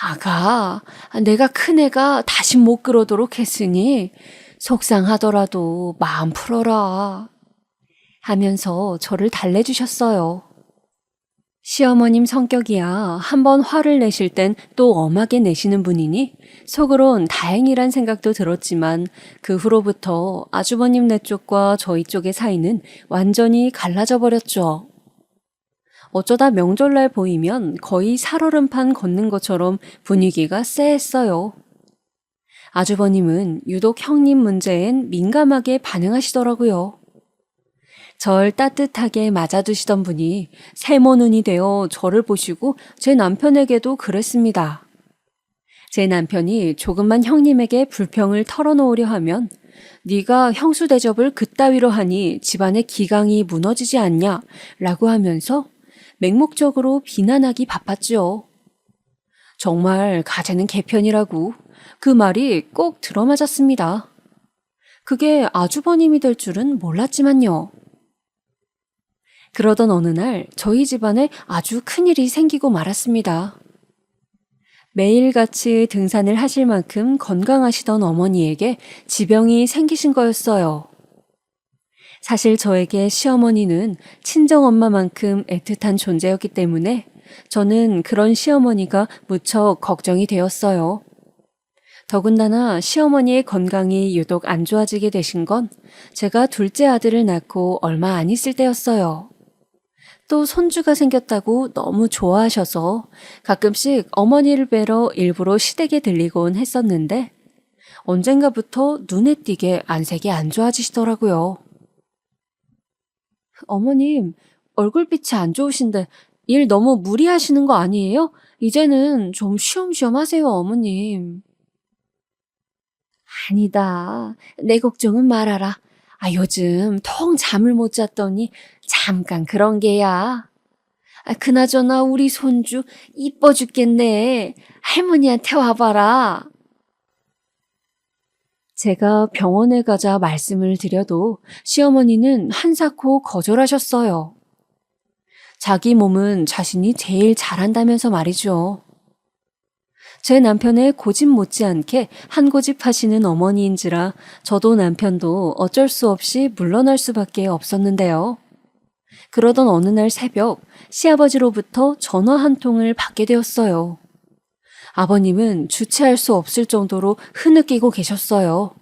아가, 내가 큰애가 다시 못 그러도록 했으니 속상하더라도 마음 풀어라 하면서 저를 달래주셨어요. 시어머님 성격이야 한번 화를 내실 땐 또 엄하게 내시는 분이니 속으론 다행이란 생각도 들었지만 그 후로부터 아주버님 네 쪽과 저희 쪽의 사이는 완전히 갈라져 버렸죠. 어쩌다 명절날 보이면 거의 살얼음판 걷는 것처럼 분위기가 쎄했어요. 아주버님은 유독 형님 문제엔 민감하게 반응하시더라고요. 절 따뜻하게 맞아두시던 분이 세모눈이 되어 저를 보시고 제 남편에게도 그랬습니다. 제 남편이 조금만 형님에게 불평을 털어놓으려 하면 네가 형수 대접을 그따위로 하니 집안의 기강이 무너지지 않냐 라고 하면서 맹목적으로 비난하기 바빴지요. 정말 가재는 개편이라고 그 말이 꼭 들어맞았습니다. 그게 아주버님이 될 줄은 몰랐지만요. 그러던 어느 날 저희 집안에 아주 큰일이 생기고 말았습니다. 매일같이 등산을 하실 만큼 건강하시던 어머니에게 지병이 생기신 거였어요. 사실 저에게 시어머니는 친정엄마만큼 애틋한 존재였기 때문에 저는 그런 시어머니가 무척 걱정이 되었어요. 더군다나 시어머니의 건강이 유독 안 좋아지게 되신 건 제가 둘째 아들을 낳고 얼마 안 있을 때였어요. 또 손주가 생겼다고 너무 좋아하셔서 가끔씩 어머니를 뵈러 일부러 시댁에 들리곤 했었는데 언젠가부터 눈에 띄게 안색이 안 좋아지시더라고요. 어머님, 얼굴빛이 안 좋으신데 일 너무 무리하시는 거 아니에요? 이제는 좀 쉬엄쉬엄 하세요, 어머님. 아니다. 내 걱정은 말아라. 요즘 텅 잠을 못 잤더니 잠깐 그런 게야. 그나저나 우리 손주 이뻐 죽겠네. 할머니한테 와봐라. 제가 병원에 가자 말씀을 드려도 시어머니는 한사코 거절하셨어요. 자기 몸은 자신이 제일 잘한다면서 말이죠. 제 남편의 고집 못지않게 한 고집 하시는 어머니인지라 저도 남편도 어쩔 수 없이 물러날 수밖에 없었는데요. 그러던 어느 날 새벽 시아버지로부터 전화 한 통을 받게 되었어요. 아버님은 주체할 수 없을 정도로 흐느끼고 계셨어요.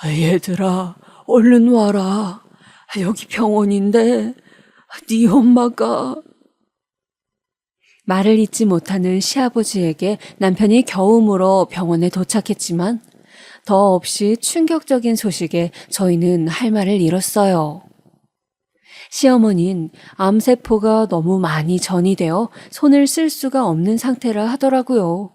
얘들아, 얼른 와라. 여기 병원인데 네 엄마가... 말을 잇지 못하는 시아버지에게 남편이 겨우 물어 병원에 도착했지만 더 없이 충격적인 소식에 저희는 할 말을 잃었어요. 시어머니는 암세포가 너무 많이 전이되어 손을 쓸 수가 없는 상태라 하더라고요.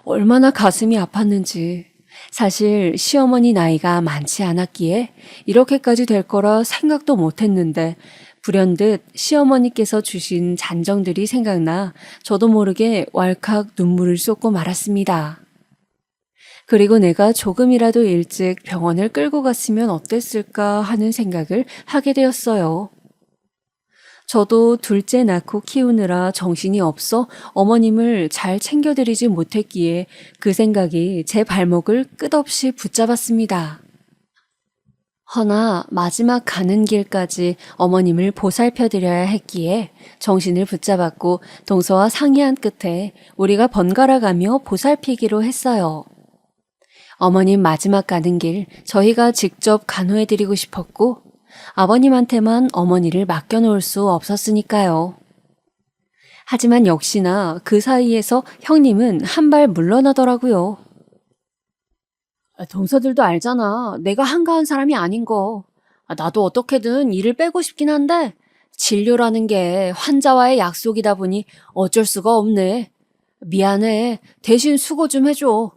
얼마나 가슴이 아팠는지. 사실 시어머니 나이가 많지 않았기에 이렇게까지 될 거라 생각도 못했는데 불현듯 시어머니께서 주신 잔정들이 생각나 저도 모르게 왈칵 눈물을 쏟고 말았습니다. 그리고 내가 조금이라도 일찍 병원을 끌고 갔으면 어땠을까 하는 생각을 하게 되었어요. 저도 둘째 낳고 키우느라 정신이 없어 어머님을 잘 챙겨드리지 못했기에 그 생각이 제 발목을 끝없이 붙잡았습니다. 허나 마지막 가는 길까지 어머님을 보살펴드려야 했기에 정신을 붙잡았고 동서와 상의한 끝에 우리가 번갈아 가며 보살피기로 했어요. 어머님 마지막 가는 길 저희가 직접 간호해드리고 싶었고 아버님한테만 어머니를 맡겨놓을 수 없었으니까요. 하지만 역시나 그 사이에서 형님은 한 발 물러나더라고요. 동서들도 알잖아. 내가 한가한 사람이 아닌 거. 나도 어떻게든 일을 빼고 싶긴 한데 진료라는 게 환자와의 약속이다 보니 어쩔 수가 없네. 미안해. 대신 수고 좀 해줘.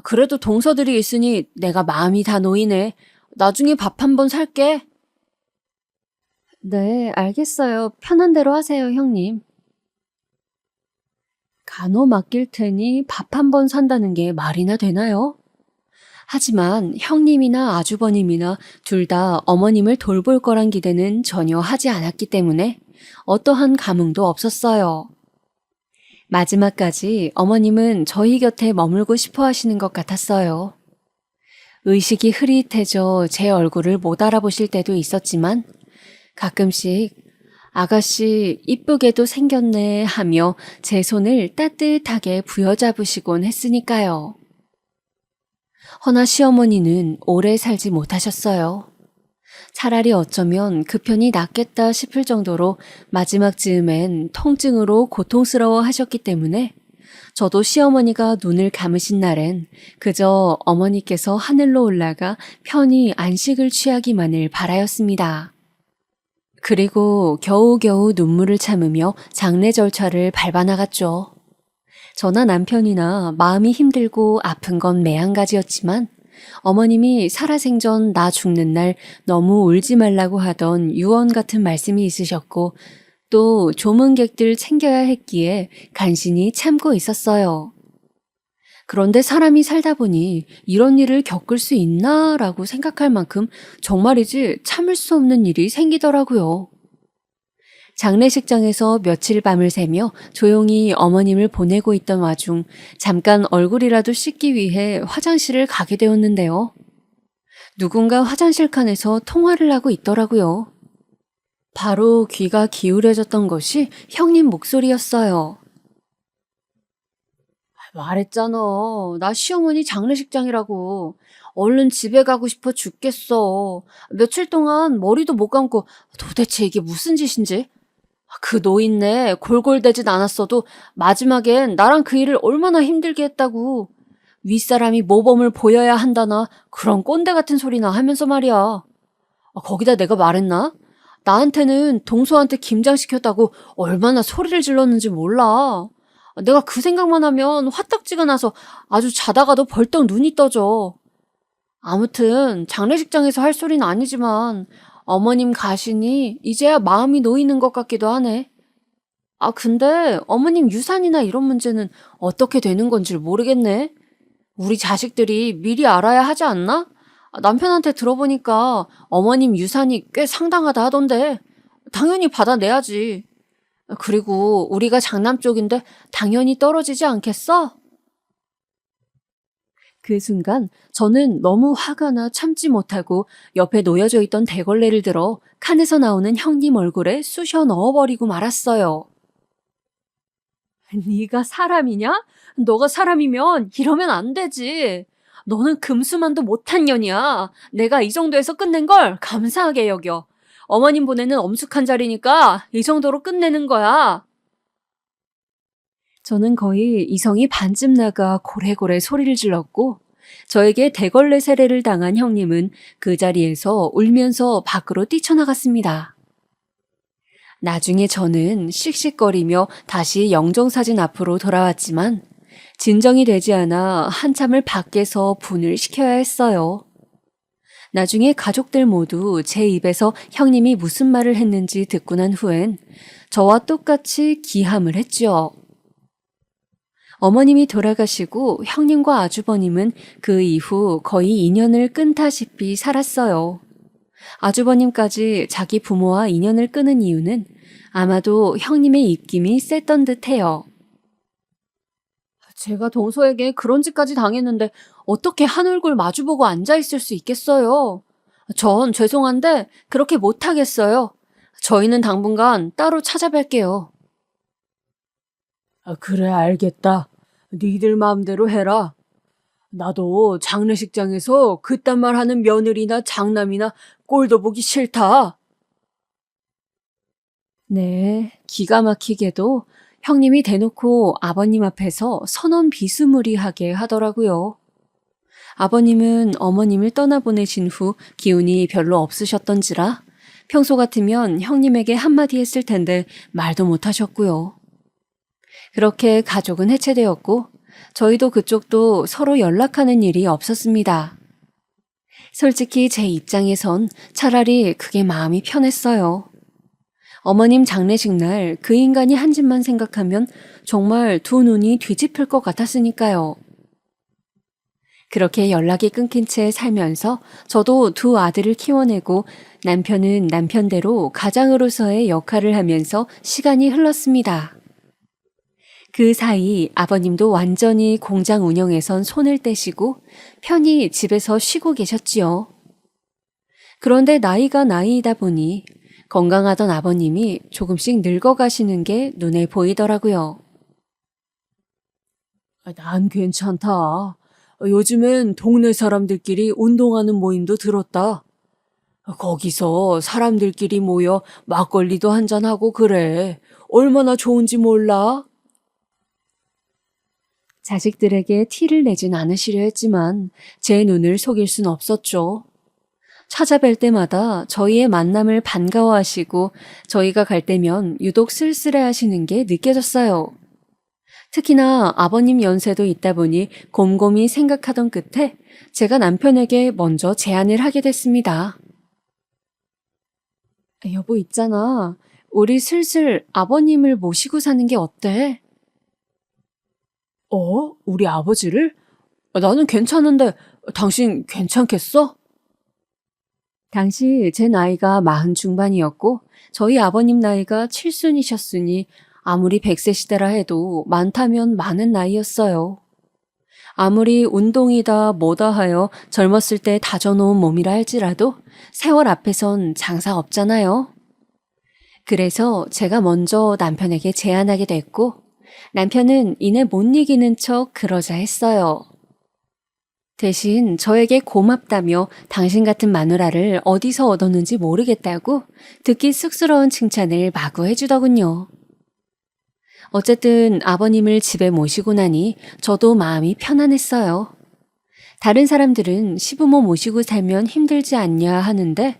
그래도 동서들이 있으니 내가 마음이 다 놓이네. 나중에 밥 한 번 살게. 네, 알겠어요. 편한 대로 하세요, 형님. 간호 맡길 테니 밥 한 번 산다는 게 말이나 되나요? 하지만 형님이나 아주버님이나 둘 다 어머님을 돌볼 거란 기대는 전혀 하지 않았기 때문에 어떠한 감흥도 없었어요. 마지막까지 어머님은 저희 곁에 머물고 싶어 하시는 것 같았어요. 의식이 흐릿해져 제 얼굴을 못 알아보실 때도 있었지만 가끔씩 아가씨 이쁘게도 생겼네 하며 제 손을 따뜻하게 부여잡으시곤 했으니까요. 허나 시어머니는 오래 살지 못하셨어요. 차라리 어쩌면 그 편이 낫겠다 싶을 정도로 마지막 즈음엔 통증으로 고통스러워 하셨기 때문에 저도 시어머니가 눈을 감으신 날엔 그저 어머니께서 하늘로 올라가 편히 안식을 취하기만을 바라였습니다. 그리고 겨우겨우 눈물을 참으며 장례 절차를 밟아나갔죠. 저나 남편이나 마음이 힘들고 아픈 건 매한가지였지만 어머님이 살아생전 나 죽는 날 너무 울지 말라고 하던 유언 같은 말씀이 있으셨고 또 조문객들 챙겨야 했기에 간신히 참고 있었어요. 그런데 사람이 살다 보니 이런 일을 겪을 수 있나라고 생각할 만큼 정말이지 참을 수 없는 일이 생기더라고요. 장례식장에서 며칠 밤을 새며 조용히 어머님을 보내고 있던 와중 잠깐 얼굴이라도 씻기 위해 화장실을 가게 되었는데요. 누군가 화장실 칸에서 통화를 하고 있더라고요. 바로 귀가 기울여졌던 것이 형님 목소리였어요. 말했잖아. 나 시어머니 장례식장이라고. 얼른 집에 가고 싶어 죽겠어. 며칠 동안 머리도 못 감고 도대체 이게 무슨 짓인지. 그 노인네 골골대진 않았어도 마지막엔 나랑 그 일을 얼마나 힘들게 했다고. 윗사람이 모범을 보여야 한다나 그런 꼰대 같은 소리나 하면서 말이야. 거기다 내가 말했나? 나한테는 동서한테 김장시켰다고 얼마나 소리를 질렀는지 몰라. 내가 그 생각만 하면 화딱지가 나서 아주 자다가도 벌떡 눈이 떠져. 아무튼 장례식장에서 할 소리는 아니지만 어머님 가시니 이제야 마음이 놓이는 것 같기도 하네. 근데 어머님 유산이나 이런 문제는 어떻게 되는 건지 모르겠네. 우리 자식들이 미리 알아야 하지 않나? 남편한테 들어보니까 어머님 유산이 꽤 상당하다 하던데 당연히 받아내야지. 그리고 우리가 장남 쪽인데 당연히 떨어지지 않겠어? 그 순간 저는 너무 화가 나 참지 못하고 옆에 놓여져 있던 대걸레를 들어 칸에서 나오는 형님 얼굴에 쑤셔 넣어버리고 말았어요. 네가 사람이냐? 너가 사람이면 이러면 안 되지. 너는 금수만도 못한 년이야. 내가 이 정도에서 끝낸 걸 감사하게 여겨. 어머님 보내는 엄숙한 자리니까 이 정도로 끝내는 거야. 저는 거의 이성이 반쯤 나가 고래고래 소리를 질렀고 저에게 대걸레 세례를 당한 형님은 그 자리에서 울면서 밖으로 뛰쳐나갔습니다. 나중에 저는 씩씩거리며 다시 영정사진 앞으로 돌아왔지만 진정이 되지 않아 한참을 밖에서 분을 시켜야 했어요. 나중에 가족들 모두 제 입에서 형님이 무슨 말을 했는지 듣고 난 후엔 저와 똑같이 기함을 했죠. 어머님이 돌아가시고 형님과 아주버님은 그 이후 거의 인연을 끊다시피 살았어요. 아주버님까지 자기 부모와 인연을 끊은 이유는 아마도 형님의 입김이 셌던 듯해요. 제가 동서에게 그런 짓까지 당했는데 어떻게 한 얼굴 마주보고 앉아있을 수 있겠어요? 전 죄송한데 그렇게 못하겠어요. 저희는 당분간 따로 찾아뵐게요. 그래, 알겠다. 니들 마음대로 해라. 나도 장례식장에서 그딴 말 하는 며느리나 장남이나 꼴도 보기 싫다. 네, 기가 막히게도 형님이 대놓고 아버님 앞에서 선언 비스무리하게 하더라고요. 아버님은 어머님을 떠나보내신 후 기운이 별로 없으셨던지라 평소 같으면 형님에게 한마디 했을 텐데 말도 못하셨고요. 그렇게 가족은 해체되었고 저희도 그쪽도 서로 연락하는 일이 없었습니다. 솔직히 제 입장에선 차라리 그게 마음이 편했어요. 어머님 장례식 날 그 인간이 한 짓만 생각하면 정말 두 눈이 뒤집힐 것 같았으니까요. 그렇게 연락이 끊긴 채 살면서 저도 두 아들을 키워내고 남편은 남편대로 가장으로서의 역할을 하면서 시간이 흘렀습니다. 그 사이 아버님도 완전히 공장 운영에선 손을 떼시고 편히 집에서 쉬고 계셨지요. 그런데 나이가 나이이다 보니 건강하던 아버님이 조금씩 늙어가시는 게 눈에 보이더라고요. 난 괜찮다. 요즘엔 동네 사람들끼리 운동하는 모임도 들었다. 거기서 사람들끼리 모여 막걸리도 한잔하고 그래. 얼마나 좋은지 몰라? 자식들에게 티를 내진 않으시려 했지만 제 눈을 속일 순 없었죠. 찾아뵐 때마다 저희의 만남을 반가워하시고 저희가 갈 때면 유독 쓸쓸해하시는 게 느껴졌어요. 특히나 아버님 연세도 있다 보니 곰곰이 생각하던 끝에 제가 남편에게 먼저 제안을 하게 됐습니다. 여보 있잖아. 우리 슬슬 아버님을 모시고 사는 게 어때? 우리 아버지를? 나는 괜찮은데 당신 괜찮겠어? 당시 제 나이가 40 중반이었고 저희 아버님 나이가 70이셨으니 아무리 100세 시대라 해도 많다면 많은 나이였어요. 아무리 운동이다 뭐다 하여 젊었을 때 다져놓은 몸이라 할지라도 세월 앞에선 장사 없잖아요. 그래서 제가 먼저 남편에게 제안하게 됐고 남편은 이내 못 이기는 척 그러자 했어요. 대신 저에게 고맙다며 당신 같은 마누라를 어디서 얻었는지 모르겠다고 듣기 쑥스러운 칭찬을 마구 해주더군요. 어쨌든 아버님을 집에 모시고 나니 저도 마음이 편안했어요. 다른 사람들은 시부모 모시고 살면 힘들지 않냐 하는데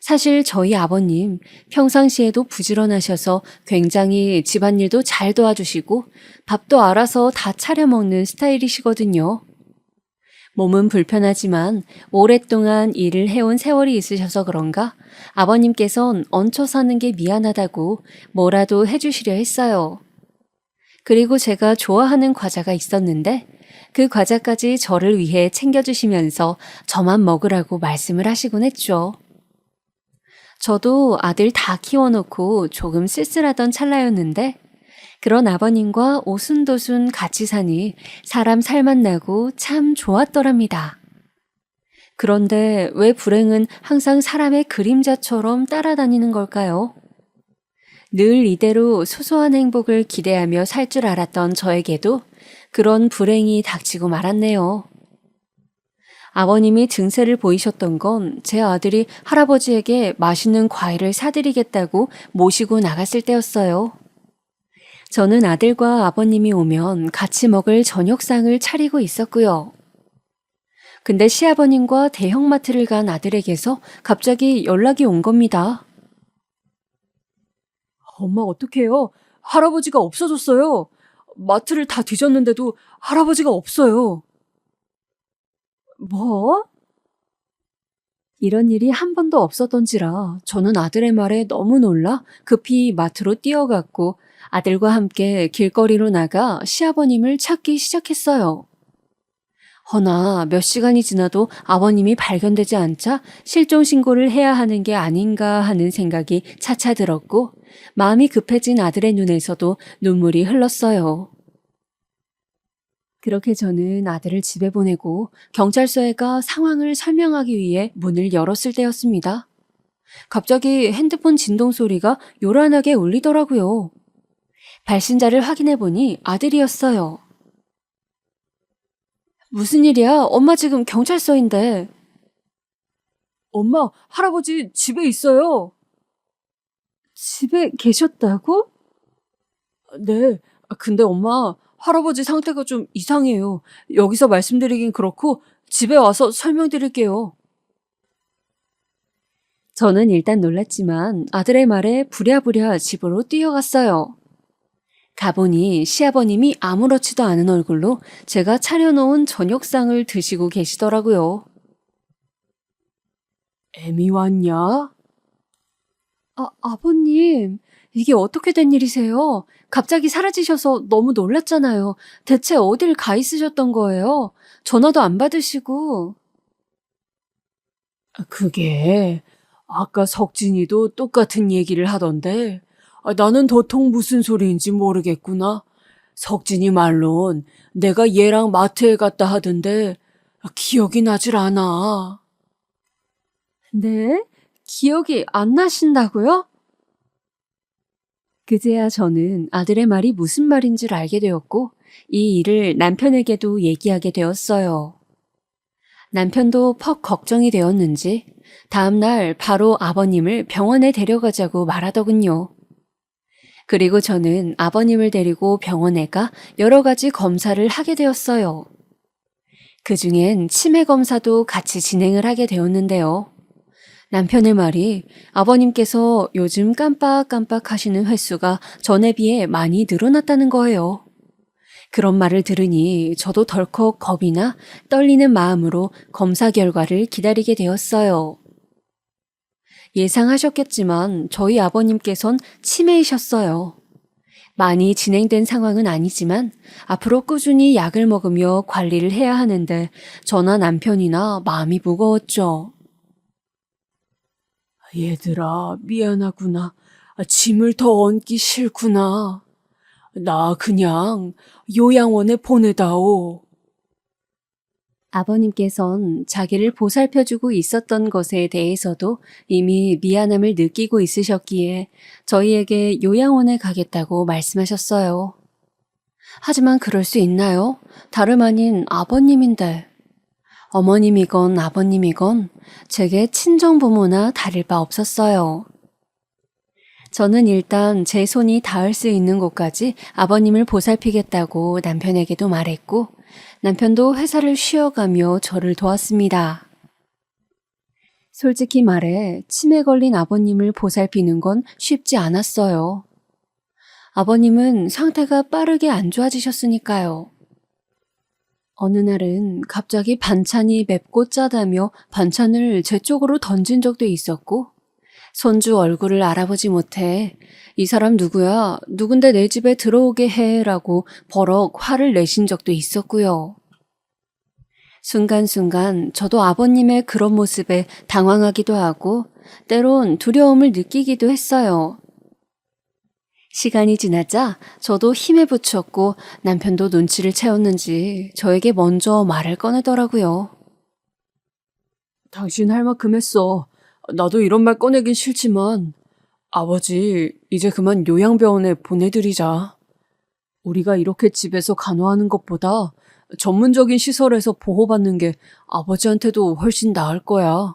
사실 저희 아버님 평상시에도 부지런하셔서 굉장히 집안일도 잘 도와주시고 밥도 알아서 다 차려 먹는 스타일이시거든요. 몸은 불편하지만 오랫동안 일을 해온 세월이 있으셔서 그런가 아버님께선 얹혀 사는 게 미안하다고 뭐라도 해주시려 했어요. 그리고 제가 좋아하는 과자가 있었는데 그 과자까지 저를 위해 챙겨주시면서 저만 먹으라고 말씀을 하시곤 했죠. 저도 아들 다 키워놓고 조금 쓸쓸하던 찰나였는데 그런 아버님과 오순도순 같이 사니 사람 살맛 나고 참 좋았더랍니다. 그런데 왜 불행은 항상 사람의 그림자처럼 따라다니는 걸까요? 늘 이대로 소소한 행복을 기대하며 살 줄 알았던 저에게도 그런 불행이 닥치고 말았네요. 아버님이 증세를 보이셨던 건 제 아들이 할아버지에게 맛있는 과일을 사드리겠다고 모시고 나갔을 때였어요. 저는 아들과 아버님이 오면 같이 먹을 저녁상을 차리고 있었고요. 근데 시아버님과 대형마트를 간 아들에게서 갑자기 연락이 온 겁니다. 엄마 어떡해요? 할아버지가 없어졌어요. 마트를 다 뒤졌는데도 할아버지가 없어요. 뭐? 이런 일이 한 번도 없었던지라 저는 아들의 말에 너무 놀라 급히 마트로 뛰어갔고 아들과 함께 길거리로 나가 시아버님을 찾기 시작했어요. 허나 몇 시간이 지나도 아버님이 발견되지 않자 실종 신고를 해야 하는 게 아닌가 하는 생각이 차차 들었고 마음이 급해진 아들의 눈에서도 눈물이 흘렀어요. 그렇게 저는 아들을 집에 보내고 경찰서에 가 상황을 설명하기 위해 문을 열었을 때였습니다. 갑자기 핸드폰 진동 소리가 요란하게 울리더라고요. 발신자를 확인해 보니 아들이었어요. 무슨 일이야? 엄마 지금 경찰서인데. 엄마, 할아버지 집에 있어요. 집에 계셨다고? 네. 근데 엄마, 할아버지 상태가 좀 이상해요. 여기서 말씀드리긴 그렇고 집에 와서 설명드릴게요. 저는 일단 놀랐지만 아들의 말에 부랴부랴 집으로 뛰어갔어요. 가보니 시아버님이 아무렇지도 않은 얼굴로 제가 차려놓은 저녁상을 드시고 계시더라고요. 애미 왔냐? 아버님, 이게 어떻게 된 일이세요? 갑자기 사라지셔서 너무 놀랐잖아요. 대체 어딜 가 있으셨던 거예요? 전화도 안 받으시고. 그게 아까 석진이도 똑같은 얘기를 하던데 나는 도통 무슨 소리인지 모르겠구나. 석진이 말론 내가 얘랑 마트에 갔다 하던데 기억이 나질 않아. 네? 기억이 안 나신다고요? 그제야 저는 아들의 말이 무슨 말인지를 알게 되었고 이 일을 남편에게도 얘기하게 되었어요. 남편도 퍽 걱정이 되었는지 다음 날 바로 아버님을 병원에 데려가자고 말하더군요. 그리고 저는 아버님을 데리고 병원에 가 여러 가지 검사를 하게 되었어요. 그중엔 치매 검사도 같이 진행을 하게 되었는데요. 남편의 말이 아버님께서 요즘 깜빡깜빡 하시는 횟수가 전에 비해 많이 늘어났다는 거예요. 그런 말을 들으니 저도 덜컥 겁이 나 떨리는 마음으로 검사 결과를 기다리게 되었어요. 예상하셨겠지만 저희 아버님께선 치매이셨어요. 많이 진행된 상황은 아니지만 앞으로 꾸준히 약을 먹으며 관리를 해야 하는데 저나 남편이나 마음이 무거웠죠. 얘들아, 미안하구나. 짐을 더 얹기 싫구나. 나 그냥 요양원에 보내다오. 아버님께선 자기를 보살펴주고 있었던 것에 대해서도 이미 미안함을 느끼고 있으셨기에 저희에게 요양원에 가겠다고 말씀하셨어요. 하지만 그럴 수 있나요? 다름 아닌 아버님인데. 어머님이건 아버님이건 제게 친정부모나 다를 바 없었어요. 저는 일단 제 손이 닿을 수 있는 곳까지 아버님을 보살피겠다고 남편에게도 말했고, 남편도 회사를 쉬어가며 저를 도왔습니다. 솔직히 말해 치매 걸린 아버님을 보살피는 건 쉽지 않았어요. 아버님은 상태가 빠르게 안 좋아지셨으니까요. 어느 날은 갑자기 반찬이 맵고 짜다며 반찬을 제 쪽으로 던진 적도 있었고, 손주 얼굴을 알아보지 못해 이 사람 누구야? 누군데 내 집에 들어오게 해? 라고 버럭 화를 내신 적도 있었고요. 순간순간 저도 아버님의 그런 모습에 당황하기도 하고 때론 두려움을 느끼기도 했어요. 시간이 지나자 저도 힘에 부쳤고 남편도 눈치를 채웠는지 저에게 먼저 말을 꺼내더라고요. 당신 할 만큼 했어. 나도 이런 말 꺼내긴 싫지만 아버지 이제 그만 요양병원에 보내드리자. 우리가 이렇게 집에서 간호하는 것보다 전문적인 시설에서 보호받는 게 아버지한테도 훨씬 나을 거야.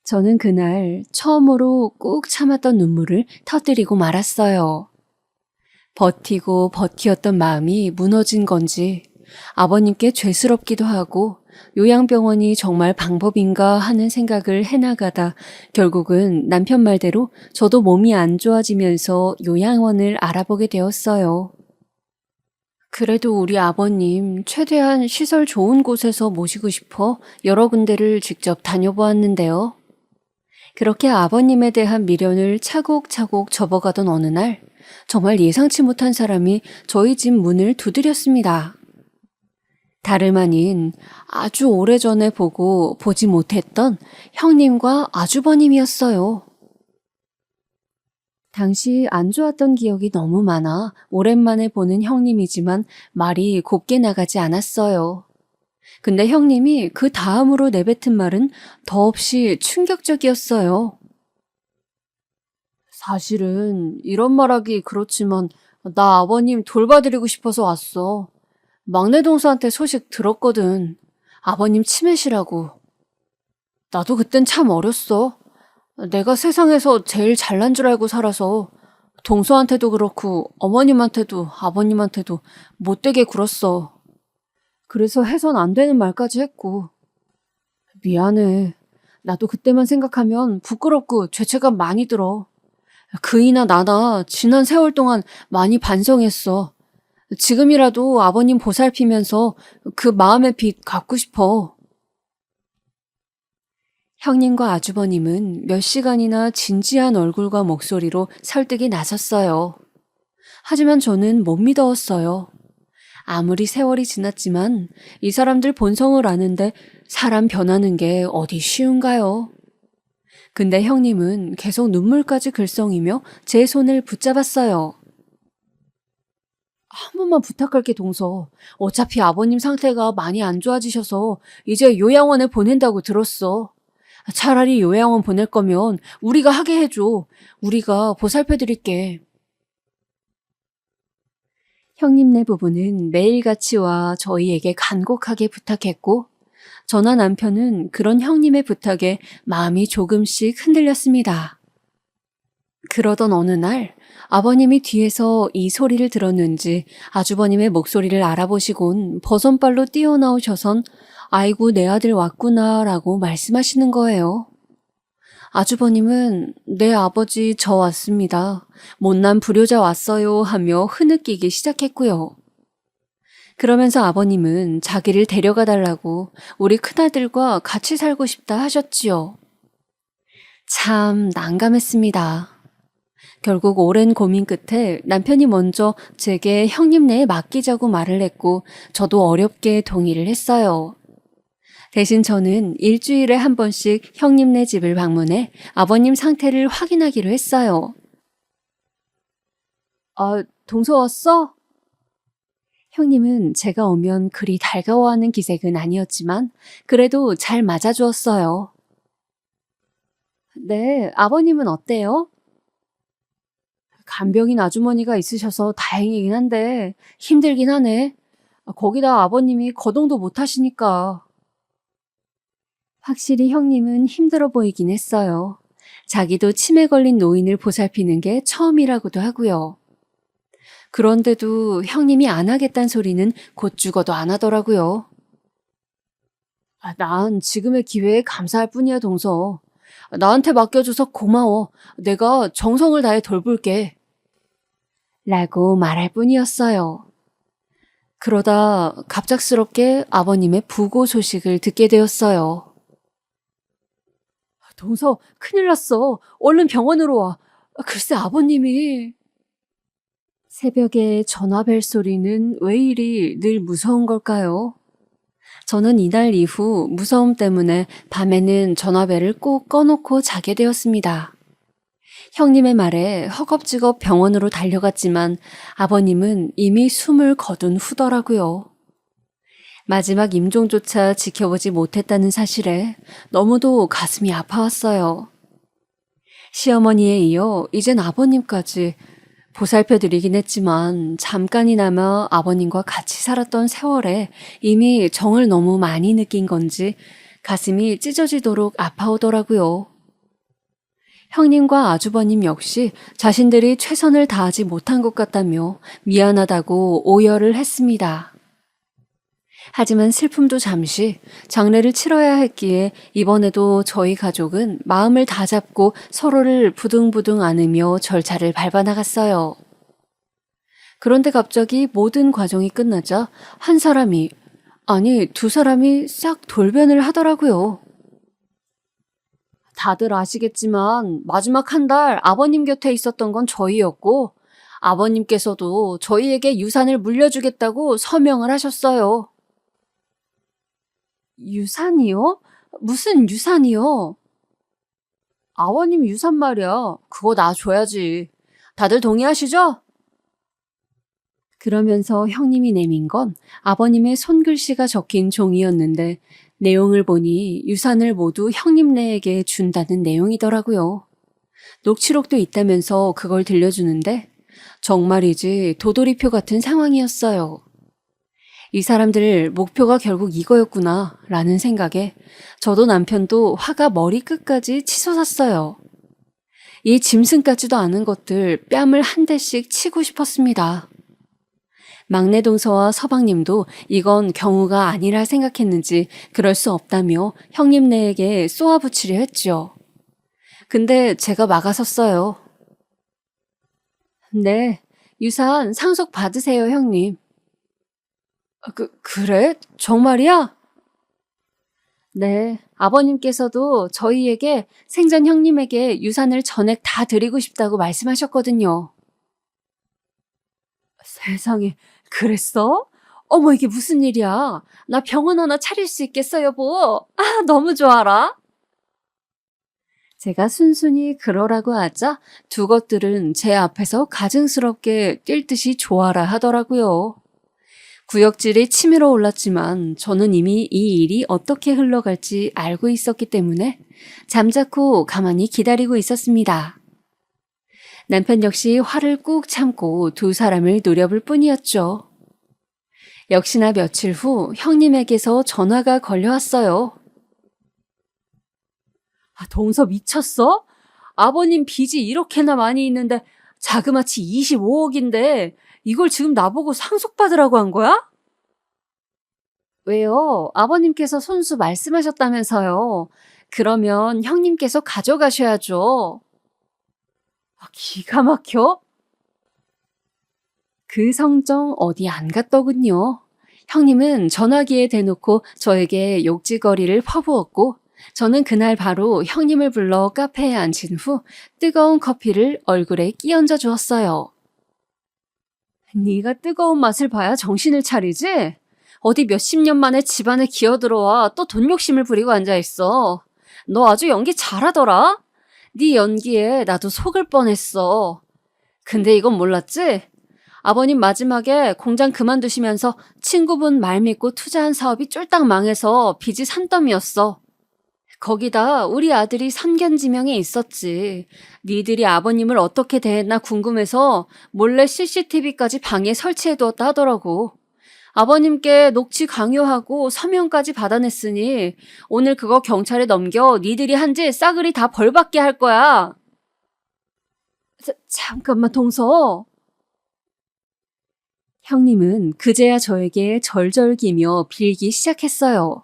저는 그날 처음으로 꾹 참았던 눈물을 터뜨리고 말았어요. 버티고 버티었던 마음이 무너진 건지 아버님께 죄스럽기도 하고 요양병원이 정말 방법인가 하는 생각을 해나가다 결국은 남편 말대로 저도 몸이 안 좋아지면서 요양원을 알아보게 되었어요. 그래도 우리 아버님 최대한 시설 좋은 곳에서 모시고 싶어 여러 군데를 직접 다녀보았는데요. 그렇게 아버님에 대한 미련을 차곡차곡 접어가던 어느 날 정말 예상치 못한 사람이 저희 집 문을 두드렸습니다. 다름 아닌 아주 오래전에 보고 보지 못했던 형님과 아주버님이었어요. 당시 안 좋았던 기억이 너무 많아 오랜만에 보는 형님이지만 말이 곱게 나가지 않았어요. 근데 형님이 그 다음으로 내뱉은 말은 더없이 충격적이었어요. 사실은 이런 말하기 그렇지만 나 아버님 돌봐드리고 싶어서 왔어. 막내 동서한테 소식 들었거든. 아버님 치매시라고. 나도 그땐 참 어렸어. 내가 세상에서 제일 잘난 줄 알고 살아서 동서한테도 그렇고 어머님한테도 아버님한테도 못되게 굴었어. 그래서 해선 안 되는 말까지 했고. 미안해. 나도 그때만 생각하면 부끄럽고 죄책감 많이 들어. 그이나 나나 지난 세월 동안 많이 반성했어. 지금이라도 아버님 보살피면서 그 마음의 빚 갚고 싶어. 형님과 아주버님은 몇 시간이나 진지한 얼굴과 목소리로 설득이 나섰어요. 하지만 저는 못 믿어왔어요. 아무리 세월이 지났지만 이 사람들 본성을 아는데 사람 변하는 게 어디 쉬운가요? 근데 형님은 계속 눈물까지 글썽이며 제 손을 붙잡았어요. 한 번만 부탁할게, 동서. 어차피 아버님 상태가 많이 안 좋아지셔서 이제 요양원에 보낸다고 들었어. 차라리 요양원 보낼 거면 우리가 하게 해줘. 우리가 보살펴드릴게. 형님네 부부는 매일같이 와 저희에게 간곡하게 부탁했고 저나 남편은 그런 형님의 부탁에 마음이 조금씩 흔들렸습니다. 그러던 어느 날 아버님이 뒤에서 이 소리를 들었는지 아주버님의 목소리를 알아보시곤 버선발로 뛰어나오셔선 아이고 내 아들 왔구나 라고 말씀하시는 거예요. 아주버님은 내 아버지 저 왔습니다. 못난 불효자 왔어요 하며 흐느끼기 시작했고요. 그러면서 아버님은 자기를 데려가 달라고 우리 큰아들과 같이 살고 싶다 하셨지요. 참 난감했습니다. 결국 오랜 고민 끝에 남편이 먼저 제게 형님네에 맡기자고 말을 했고 저도 어렵게 동의를 했어요. 대신 저는 일주일에 한 번씩 형님네 집을 방문해 아버님 상태를 확인하기로 했어요. 동서 왔어? 형님은 제가 오면 그리 달가워하는 기색은 아니었지만 그래도 잘 맞아주었어요. 네, 아버님은 어때요? 간병인 아주머니가 있으셔서 다행이긴 한데 힘들긴 하네. 거기다 아버님이 거동도 못 하시니까. 확실히 형님은 힘들어 보이긴 했어요. 자기도 치매 걸린 노인을 보살피는 게 처음이라고도 하고요. 그런데도 형님이 안 하겠다는 소리는 곧 죽어도 안 하더라고요. 난 지금의 기회에 감사할 뿐이야, 동서. 나한테 맡겨줘서 고마워. 내가 정성을 다해 돌볼게. 라고 말할 뿐이었어요. 그러다 갑작스럽게 아버님의 부고 소식을 듣게 되었어요. 동서, 큰일 났어. 얼른 병원으로 와. 글쎄, 아버님이... 새벽에 전화벨 소리는 왜 이리 늘 무서운 걸까요? 저는 이날 이후 무서움 때문에 밤에는 전화벨을 꼭 꺼놓고 자게 되었습니다. 형님의 말에 허겁지겁 병원으로 달려갔지만 아버님은 이미 숨을 거둔 후더라고요. 마지막 임종조차 지켜보지 못했다는 사실에 너무도 가슴이 아파왔어요. 시어머니에 이어 이젠 아버님까지 보살펴드리긴 했지만 잠깐이나마 아버님과 같이 살았던 세월에 이미 정을 너무 많이 느낀 건지 가슴이 찢어지도록 아파오더라고요. 형님과 아주버님 역시 자신들이 최선을 다하지 못한 것 같다며 미안하다고 오열을 했습니다. 하지만 슬픔도 잠시 장례를 치러야 했기에 이번에도 저희 가족은 마음을 다잡고 서로를 부둥부둥 안으며 절차를 밟아 나갔어요. 그런데 갑자기 모든 과정이 끝나자 한 사람이, 아니 두 사람이 싹 돌변을 하더라고요. 다들 아시겠지만 마지막 한 달 아버님 곁에 있었던 건 저희였고 아버님께서도 저희에게 유산을 물려주겠다고 서명을 하셨어요. 유산이요? 무슨 유산이요? 아버님 유산 말이야. 그거 나 줘야지. 다들 동의하시죠? 그러면서 형님이 내민 건 아버님의 손글씨가 적힌 종이었는데 내용을 보니 유산을 모두 형님네에게 준다는 내용이더라고요. 녹취록도 있다면서 그걸 들려주는데 정말이지 도돌이표 같은 상황이었어요. 이 사람들 목표가 결국 이거였구나 라는 생각에 저도 남편도 화가 머리끝까지 치솟았어요. 이 짐승 같지도 않은 것들 뺨을 한 대씩 치고 싶었습니다. 막내 동서와 서방님도 이건 경우가 아니라 생각했는지 그럴 수 없다며 형님네에게 쏘아붙이려 했죠. 근데 제가 막아섰어요. 네, 유산 상속 받으세요, 형님. 그래? 정말이야? 네, 아버님께서도 저희에게 생전 형님에게 유산을 전액 다 드리고 싶다고 말씀하셨거든요. 세상에, 그랬어? 어머, 이게 무슨 일이야? 나 병원 하나 차릴 수 있겠어, 여보? 아, 너무 좋아라. 제가 순순히 그러라고 하자 두 것들은 제 앞에서 가증스럽게 뛸 듯이 좋아라 하더라고요. 구역질이 치밀어 올랐지만 저는 이미 이 일이 어떻게 흘러갈지 알고 있었기 때문에 잠자코 가만히 기다리고 있었습니다. 남편 역시 화를 꾹 참고 두 사람을 노려볼 뿐이었죠. 역시나 며칠 후 형님에게서 전화가 걸려왔어요. 동서 미쳤어? 아버님 빚이 이렇게나 많이 있는데 자그마치 25억인데 이걸 지금 나보고 상속받으라고 한 거야? 왜요? 아버님께서 손수 말씀하셨다면서요. 그러면 형님께서 가져가셔야죠. 기가 막혀? 그 성정 어디 안 갔더군요. 형님은 전화기에 대놓고 저에게 욕지거리를 퍼부었고 저는 그날 바로 형님을 불러 카페에 앉힌 후 뜨거운 커피를 얼굴에 끼얹어 주었어요. 네가 뜨거운 맛을 봐야 정신을 차리지? 어디 몇십 년 만에 집안에 기어들어와 또 돈 욕심을 부리고 앉아있어. 너 아주 연기 잘하더라? 네 연기에 나도 속을 뻔했어. 근데 이건 몰랐지? 아버님 마지막에 공장 그만두시면서 친구분 말 믿고 투자한 사업이 쫄딱 망해서 빚이 산더미였어. 거기다 우리 아들이 선견지명에 있었지. 니들이 아버님을 어떻게 대했나 궁금해서 몰래 CCTV까지 방에 설치해두었다 하더라고. 아버님께 녹취 강요하고 서명까지 받아냈으니 오늘 그거 경찰에 넘겨 니들이 한 짓 싸그리 다 벌받게 할 거야. 잠깐만, 동서. 형님은 그제야 저에게 절절기며 빌기 시작했어요.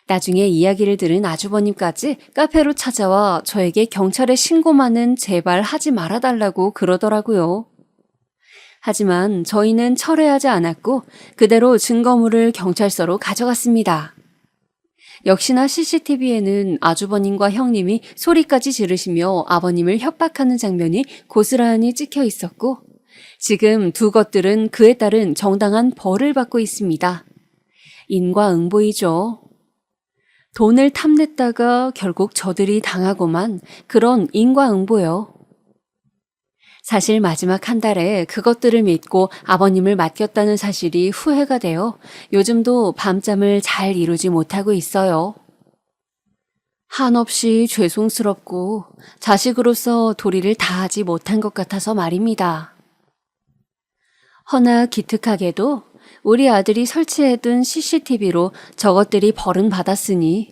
나중에 이야기를 들은 아주버님까지 카페로 찾아와 저에게 경찰에 신고만은 제발 하지 말아달라고 그러더라고요. 하지만 저희는 철회하지 않았고 그대로 증거물을 경찰서로 가져갔습니다. 역시나 CCTV에는 아주버님과 형님이 소리까지 지르시며 아버님을 협박하는 장면이 고스란히 찍혀 있었고 지금 두 것들은 그에 따른 정당한 벌을 받고 있습니다. 인과응보이죠. 돈을 탐냈다가 결국 저들이 당하고만 그런 인과응보요. 사실 마지막 한 달에 그것들을 믿고 아버님을 맡겼다는 사실이 후회가 되어 요즘도 밤잠을 잘 이루지 못하고 있어요. 한없이 죄송스럽고 자식으로서 도리를 다하지 못한 것 같아서 말입니다. 허나 기특하게도 우리 아들이 설치해둔 CCTV로 저것들이 벌은 받았으니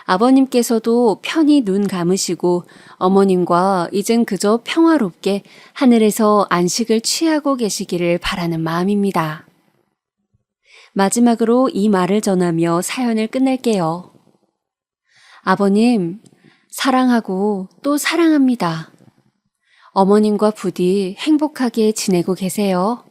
아버님께서도 편히 눈 감으시고 어머님과 이젠 그저 평화롭게 하늘에서 안식을 취하고 계시기를 바라는 마음입니다. 마지막으로 이 말을 전하며 사연을 끝낼게요. 아버님, 사랑하고 또 사랑합니다. 어머님과 부디 행복하게 지내고 계세요.